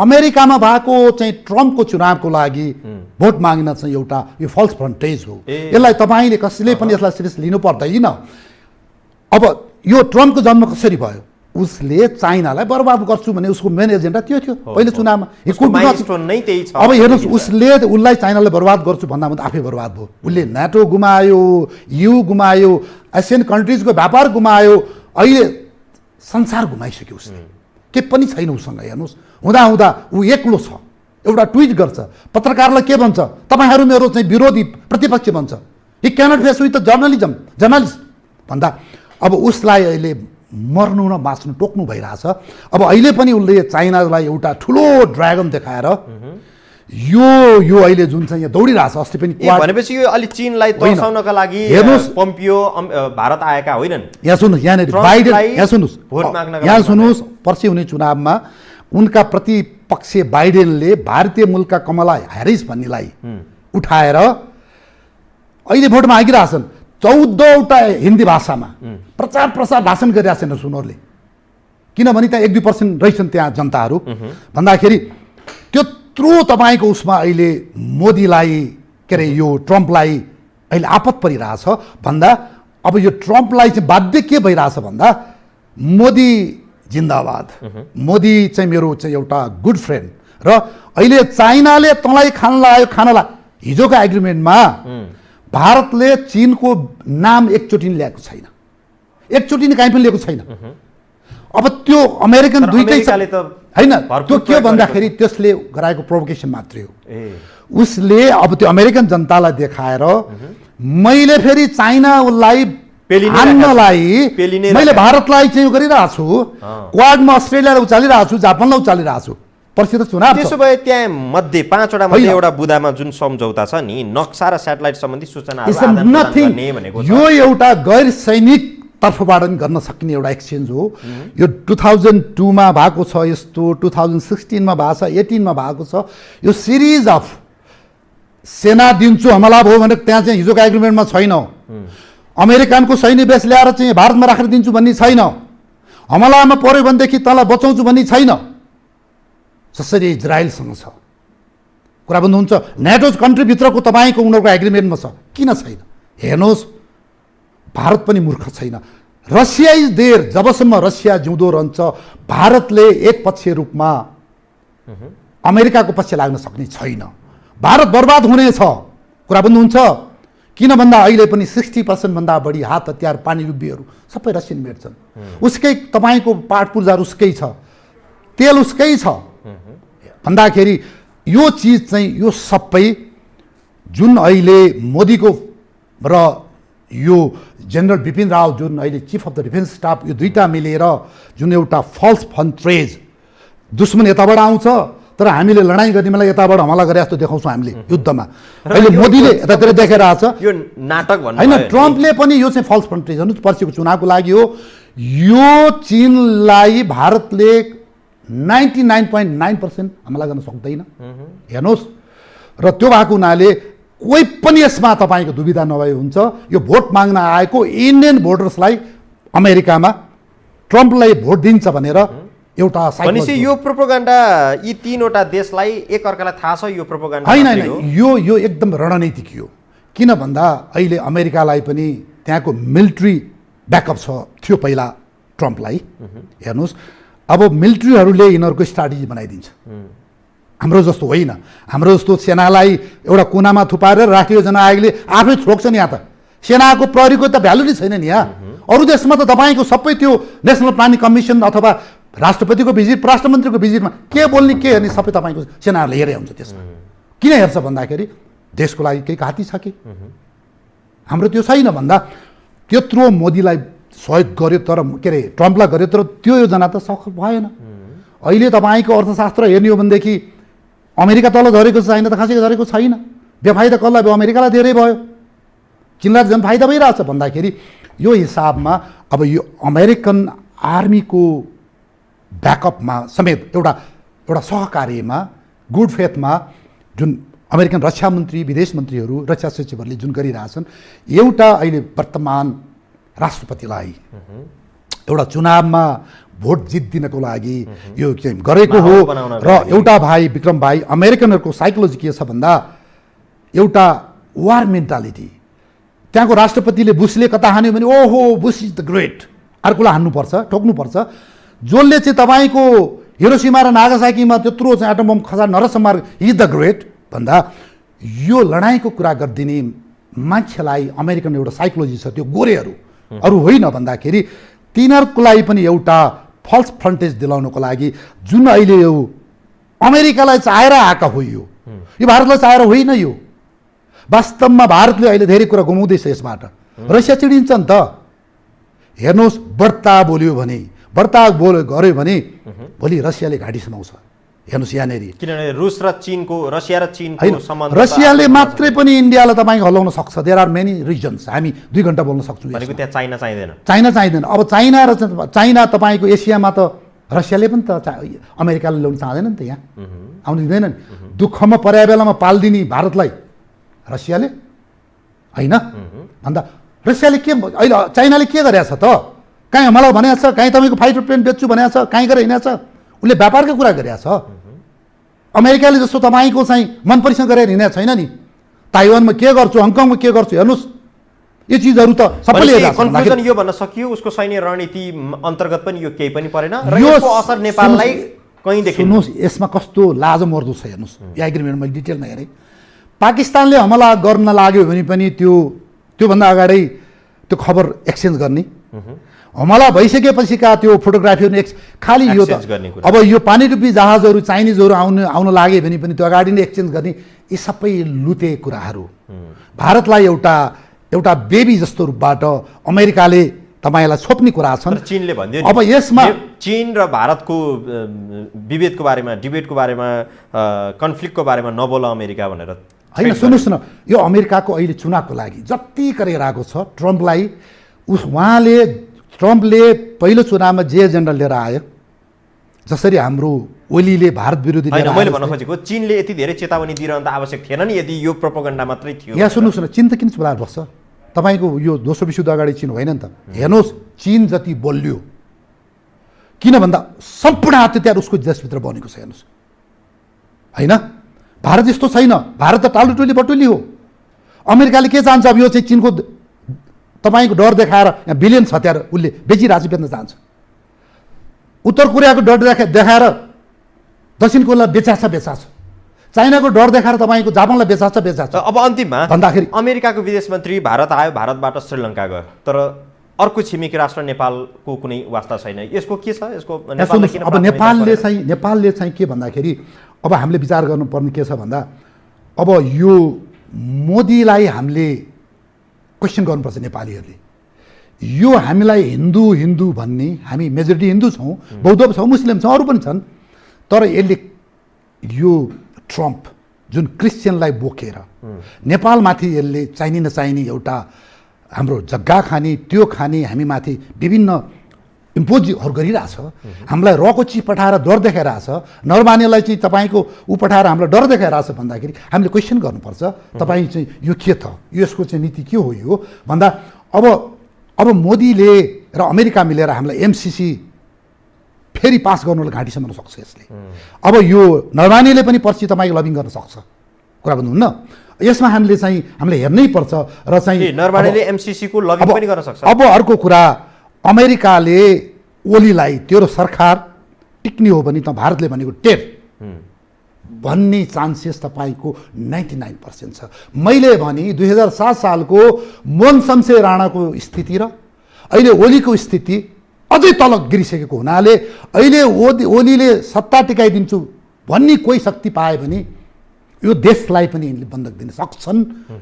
अमेरिकामा भएको चाहिँ ट्रम्पको चुनावको लागि भोट माग्न चाहिँ एउटा यो फल्स फ्रन्टेज हो। यसलाई तपाईँले कसैले पनि यसलाई सिरियस लिनु पर्दैन। अब यो ट्रम्पको जन्म कसरी भयो? उसले चाइनालाई बर्बाद गर्छु भने उसको मेन एजेन्डा त्यो थियो पहिले चुनावमा। अब हेर्नुहोस्, उसलाई चाइनालाई बर्बाद गर्छु भन्दा भन्दा आफै बर्बाद भयो। उसले नाटो गुमायो, यु गुमायो, एसियन कन्ट्रिजको व्यापार गुमायो, अहिले संसार गुमाइसक्यो उसले। के पनि छैन उसँग। हेर्नुहोस्, हुँदा ऊ एक्लो छ। एउटा ट्विट गर्छ, पत्रकारलाई के भन्छ, तपाईँहरू मेरो चाहिँ विरोधी प्रतिपक्ष भन्छ, he cannot face with the journalist भन्दा अब उसलाई अहिले मर्नु र बाँच्नु टोक्नु भइरहेछ। अब अहिले पनि उसले चाइनालाई एउटा ठुलो ड्रागन देखाएर यो अहिले जुन चाहिँ यहाँ दौडिरहेछ, अस्ति पनि भनेपछि यो अलि चीनलाई तर्साउनका लागि पोम्पियो भारत आएका होइनन्। यहाँ सुन्नुहोस्, यहाँनिर बाइडेन, यहाँ सुन्नुहोस्, पर्सि हुने चुनावमा उनका प्रतिपक्षी बाइडेनले भारतीय मूलका कमला ह्यारिस भन्नेलाई उठाएर अहिले भोट मागिरहेछन्। 14वटा हिन्दी भाषामा प्रचार भाषण गरिरहेछन् उनीहरूले, किनभने त्यहाँ 1-2% रहेछन् त्यहाँ जनताहरू। भन्दाखेरि त्यत्रो तपाईँको उसमा अहिले मोदीलाई के अरे यो ट्रम्पलाई अहिले आपत परिरहेछ भन्दा अब यो ट्रम्पलाई चाहिँ बाध्य के भइरहेछ भन्दा मोदी जिन्दाबाद, मोदी चाहिँ मेरो चाहिँ एउटा गुड फ्रेन्ड र अहिले चाइनाले तँलाई खानलाई हिजोको एग्रिमेन्टमा भारतले चीनको नाम एकचोटि ल्याएको छैन, एकचोटि कहीँ पनि ल्याएको छैन। अब त्यो अमेरिकन दुईटै होइन, त्यो के भन्दाखेरि त्यसले गराएको प्रोभोकेसन मात्रै हो। उसले अब त्यो अमेरिकन जनतालाई देखाएर मैले फेरि चाइनालाई हान्नलाई मैले भारतलाई चाहिँ गरिरहेको छु, क्वाडमा अस्ट्रेलियालाई उचालिरहेको छु, जापानलाई उचालिरहेको छु। पछि त चुनाव त्यसो भए त्यहाँ मध्ये 5वटा मध्ये एउटा बुदामा जुन सम्झौता छ नि नक्सा र स्याटेलाइट सम्बन्धी सूचनाहरू आदान प्रदान गर्ने भनेको छ, यो एउटा गैर सैनिक तर्फबाट पनि गर्न सकिने एउटा एक्सचेन्ज हो। यो 2002 मा भएको छ, यस्तो 2016 मा भएको छ, 18 मा भएको छ। यो सिरिज अफ सेना दिन्छु हमला भयो भने त्यहाँ चाहिँ हिजोको एग्रिमेन्टमा छैन। अमेरिकनको सैन्य बेस ल्याएर चाहिँ भारतमा राखेर दिन्छु भन्ने छैन। हमलामा पर्यो भनेदेखि तँलाई बचाउँछु भन्ने छैन। जसरी इजरायलसँग छ कुरा भन्नुहुन्छ, नेटो कन्ट्रीभित्रको तपाईँको उनीहरूको एग्रिमेन्टमा छ, किन छैन? हेर्नुहोस्, भारत पनि मूर्ख छैन। रसिया इज देयर, जबसम्म रसिया जिउँदो रहन्छ भारतले एकपक्षीय रूपमा अमेरिकाको पक्ष लाग्न सक्ने छैन। भारत बर्बाद हुनेछ कुरा भन्नुहुन्छ। किन भन्दा अहिले पनि 60% भन्दा बढी हात हतियार पानीडुब्बीहरू सबै रसियन मेड छन्। उसकै तपाईँको पाठ पूर्जाहरू उसकै छ, तेल उसकै छ भन्दाखेरि यो चिज चाहिँ यो सबै जुन अहिले मोदीको र यो जनरल बिपिन रावत जुन अहिले chief of the defence staff, यो दुईटा मिलेर जुन एउटा फल्स फन्ट्रेज, दुश्मन यताबाट आउँछ तर हामीले लडाइँ गर्ने बेला यताबाट हमला गरे जस्तो देखाउँछौँ हामीले युद्धमा। अहिले मोदीले यतातिर देखेर आएको छ, यो नाटक भन्नु होइन, ट्रम्पले पनि यो चाहिँ फल्स फन्ट्रेज हेर्नु पर्सिको चुनावको लागि हो। यो चीनलाई भारतले 99.9% हमला गर्न सक्दैन। हेर्नुहोस्, र त्यो भएको हुनाले कोही पनि यसमा तपाईँको दुविधा नभए हुन्छ। यो भोट माग्न आएको इन्डियन भोटर्सलाई अमेरिकामा ट्रम्पलाई भोट दिन्छ भनेर एउटा भनेपछि यो प्रोपोगन्डा यी 3वटा देशलाई एकअर्कालाई थाहा छ यो प्रोपोगन्डा होइन, यो एकदम रणनीतिक हो। किन भन्दा अहिले अमेरिकालाई पनि त्यहाँको मिलिट्री ब्याकअप थियो पहिला ट्रम्पलाई। हेर्नुहोस्, अब मिलिट्रीहरूले यिनीहरूको स्ट्राटेजी बनाइदिन्छ। हाम्रो जस्तो होइन, हाम्रो जस्तो सेनालाई एउटा कुनामा थुपारेर राष्ट्रिय योजना आयोगले आफै छोड्छ नि। यहाँ त सेनाको प्रहरीको त भ्यालु नै छैन नि। यहाँ अरू देशमा त तपाईँको सबै त्यो नेसनल प्लानिङ कमिसन अथवा राष्ट्रपतिको भिजिट, राष्ट्रमन्त्रीको भिजिटमा के बोल्ने के हेर्ने सबै तपाईँको सेनाहरूले हेरे हुन्छ। त्यसमा किन हेर्छ भन्दाखेरि देशको लागि केही घाती छ कि? हाम्रो त्यो छैन भन्दा त्यत्रो मोदीलाई सहयोग गर्यो तर के अरे ट्रम्पलाई गर्यो तर त्यो योजना त सफल भएन। अहिले तपाईँको अर्थशास्त्र हेर्ने हो भनेदेखि अमेरिका तल झरेको छ, चाइना त खासै झरेको छैन। बेफाइदा कसलाई भयो? अमेरिकालाई धेरै भयो। चीनलाई झन् फाइदा भइरहेछ भन्दाखेरि यो हिसाबमा अब यो अमेरिकन आर्मीको ब्याकअपमा समेत एउटा सहकार्यमा गुड फेथमा जुन अमेरिकन रक्षा मन्त्री, विदेश मन्त्रीहरू, रक्षा सचिवहरूले जुन गरिरहेछन्, एउटा अहिले वर्तमान राष्ट्रपतिलाई एउटा चुनावमा भोट जित दिनको लागि यो चाहिँ गरेको हो। र एउटा भाइ विक्रम भाइ, अमेरिकनहरूको साइकोलोजी के छ भन्दा एउटा वार मेन्टालिटी। त्यहाँको राष्ट्रपतिले बुसले कता हान्यो भने ओहो बुस इज द ग्रेट, अर्कोलाई हान्नुपर्छ, ठोक्नुपर्छ। जसले चाहिँ तपाईँको हिरोसिमा र नागासाकीमा त्यत्रो चाहिँ एटम बम खसा नरसंहार इज द ग्रेट भन्दा यो लडाइँको कुरा गरिदिने मान्छेलाई अमेरिकन एउटा साइकोलोजी छ, त्यो गोरेहरू अरू होइन भन्दाखेरि तिनीहरूको लागि पनि एउटा फल्स फ्रन्टेज दिलाउनको लागि जुन अहिले यो अमेरिकालाई चाहेर आएका हो, यो भारतलाई चाहेर होइन। यो वास्तवमा भारतले अहिले धेरै कुरा गुमाउँदैछ यसबाट। रसिया चिडिन्छ नि त। हेर्नुहोस् बढ्ता बोल्यो भने गऱ्यो भने भोलि रसियाले घाँटी समाउँछ। हेर्नुहोस् यहाँनिर किनभने रुस र रसिया र चीनको होइन, सम्बन्ध रसियाले मात्रै पनि इन्डियालाई तपाईँको हल्लाउन सक्छ। There are many reasons. हामी 2 घण्टा बोल्न सक्छौँ। भनेको त्यहाँ चाइना चाहिँदैन। चाइना चाहिँदैन। अब चाइना तपाईँको एसियामा त रसियाले पनि त अमेरिकाले ल्याउन चाहँदैन नि त, यहाँ आउनु दिँदैन नि। दुःखमा पर्या बेलामा पालिदिने भारतलाई रसियाले होइन भन्दा रसियाले के अहिले चाइनाले के गरेछ त? काहीँ मलाई भनेको छ, काहीँ तपाईँको फाइटर प्लेन बेच्छु भनेको छ, काहीँ गरेर हिँडेको छ। उसले व्यापारकै कुरा गरेको छ। अमेरिकाले जस्तो तपाईँको चाहिँ मन परिसँग गरेर हिँडेको छैन नि। ताइवानमा के गर्छु, हङकङमा के गर्छु, हेर्नुहोस् यो चिजहरू त सबैले कन्क्लुजन यो भन्न सकियो उसको सैन्य रणनीति अन्तर्गत पनि यो केही पनि परेन र यसको असर नेपाललाई कहीँ देखिन्न। सुन्नुहोस् यसमा कस्तो लाजमर्दो छ हेर्नुहोस्। यो एग्रिमेन्ट मैले डिटेलमा हेरेँ। पाकिस्तानले हमला गर्न लाग्यो भने पनि त्योभन्दा अगाडि त्यो खबर एक्सचेन्ज गर्ने, हमला भइसकेपछिका त्यो फोटोग्राफीहरू खालि यो त अब यो पानीरूपी जहाजहरू चाइनिजहरू आउन लाग्यो भने पनि त्यो अगाडि नै एक्सचेन्ज गर्ने, यी सबै लुते कुराहरू। भारतलाई एउटा बेबी जस्तो रूपबाट अमेरिकाले तपाईँलाई छोप्ने कुरा छन्। चीनले भन्यो अब यसमा चीन र भारतको विभेदको बारेमा, डिबेटको बारेमा, कन्फ्लिक्टको बारेमा नबोल अमेरिका भनेर। होइन सुन्नुहोस् न, यो अमेरिकाको अहिले चुनावको लागि जति गरिरहेको छ ट्रम्पलाई, ट्रम्पले पहिलो चुनावमा जे एजेन्डा लिएर आयो, जसरी हाम्रो ओलीले भारत विरोधी लिएर मैले भन्न खोजेको चीनले यति धेरै चेतावनी दिइरहनु त आवश्यक थिएन नि यदि यो प्रोपोगन्डा मात्रै थियो। यहाँ सुन्नुहोस् न, चीन त किन चुलाएर बस्छ? तपाईँको यो दोस्रो विश्वयुद्ध अगाडि चीन होइन नि त। हेर्नुहोस् चीन जति बलियो, किन भन्दा सम्पूर्ण अत्याचार उसको देशभित्र बनेको छ। हेर्नुहोस् होइन, भारत यस्तो छैन। भारत त टालुटुली बटुली हो। अमेरिकाले के चाहन्छ? अब यो चाहिँ चीनको तपाईँको डर देखाएर यहाँ बिलियन्स हतियार उसले बेचिरहेको छ, बेच्न चाहन्छ। उत्तर कोरियाको डर देखाएर दक्षिण कोरियालाई बेचाछ। चाइनाको डर देखाएर तपाईँको जापानलाई बेचाछ। अब अन्तिममा भन्दाखेरि अमेरिकाको विदेश मन्त्री भारत आयो, भारतबाट श्रीलङ्का गयो, तर अर्को छिमेकी राष्ट्र नेपालको कुनै वास्ता छैन। यसको के छ? यसको अब नेपालले चाहिँ के भन्दाखेरि अब हामीले विचार गर्नुपर्ने के छ भन्दा अब यो मोदीलाई हामीले क्वेसन गर्नुपर्छ। नेपालीहरूले यो हामीलाई हिन्दू भन्ने, हामी मेजोरिटी हिन्दू छौँ, बौद्ध छौँ, मुस्लिम छौँ, अरू पनि छन्, तर यसले यो ट्रम्प जुन क्रिस्चियनलाई बोकेर नेपालमाथि यसले चाहिने नचाहिने एउटा हाम्रो जग्गा खाने, त्यो खाने, हामीमाथि विभिन्न इम्पोजहरू गरिरहेछ। हामीलाई रको चिज पठाएर डर देखाइरहेछ, नरमानेलाई चाहिँ तपाईँको पठाएर हामीलाई डर देखाइरहेछ भन्दाखेरि हामीले क्वेसन गर्नुपर्छ, तपाईँ चाहिँ यो के त, यसको चाहिँ नीति के हो यो भन्दा अब मोदीले र अमेरिका मिलेर हामीलाई MCC फेरि पास गर्नुलाई घाँटी समाउन सक्छ यसले। अब यो नरमानेले पनि पछि तपाईँको लबिङ गर्न सक्छ, कुरा भन्नुहुन्न। यसमा हामीले हेर्नै पर्छ र चाहिँ नरमानेले MCC को लबिङ पनि गर्न सक्छ। अब अर्को कुरा, अमेरिकाले ओलीलाई तेरो सरकार टिक्ने हो भने त भारतले भनेको टेर भन्ने चान्सेस तपाईँको 99% छ। मैले भने 2007 सालको मोहन शमशेर राणाको स्थिति र अहिले ओलीको स्थिति अझै तल गिरिसकेको हुनाले अहिले ओलीले सत्ता टिकाइदिन्छु भन्ने कोही शक्ति पाए भने यो देशलाई पनि यिनले बन्धक दिन सक्छन्।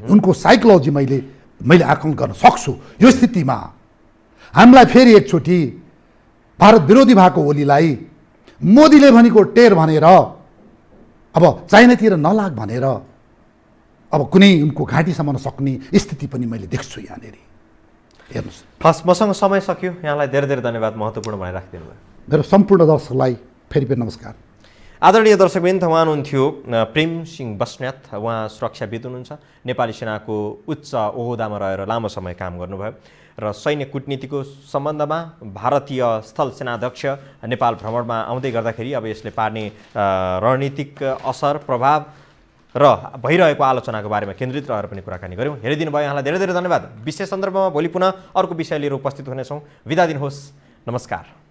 उनको साइकोलोजी मैले आकलन गर्न सक्छु। यो स्थितिमा हामीलाई फेरि एकचोटि भारत विरोधी भएको ओलीलाई मोदीले भनेको टेर भनेर अब चाइनातिर नलाग भनेर अब कुनै उनको घाँटी समाउन सक्ने स्थिति पनि मैले देख्छु यहाँनिर। हेर्नुहोस्, हस्, मसँग समय सकियो। यहाँलाई धेरै धेरै धन्यवाद, महत्त्वपूर्ण भनेर राखिदिनु भयो। मेरो सम्पूर्ण दर्शकलाई फेरि नमस्कार। आदरणीय दर्शकवृन्द, उहाँ हुनुहुन्थ्यो प्रेम सिंह बस्नेत। उहाँ सुरक्षाविद हुनुहुन्छ, नेपाली सेनाको उच्च ओहदामा रहेर लामो समय काम गर्नुभयो र सैन्य कूटनीतिको सम्बन्धमा भारतीय स्थल सेनाध्यक्ष नेपाल भ्रमणमा आउँदै गर्दाखेरि अब यसले पार्ने रणनीतिक असर, प्रभाव र भइरहेको आलोचनाको बारेमा केन्द्रित रहेर पनि कुराकानी गऱ्यौँ। हेरिदिनु भयो, यहाँलाई धेरै धेरै धन्यवाद। विशेष सन्दर्भमा भोलि पुनः अर्को विषय लिएर उपस्थित हुनेछौँ। बिदा दिनुहोस्, नमस्कार।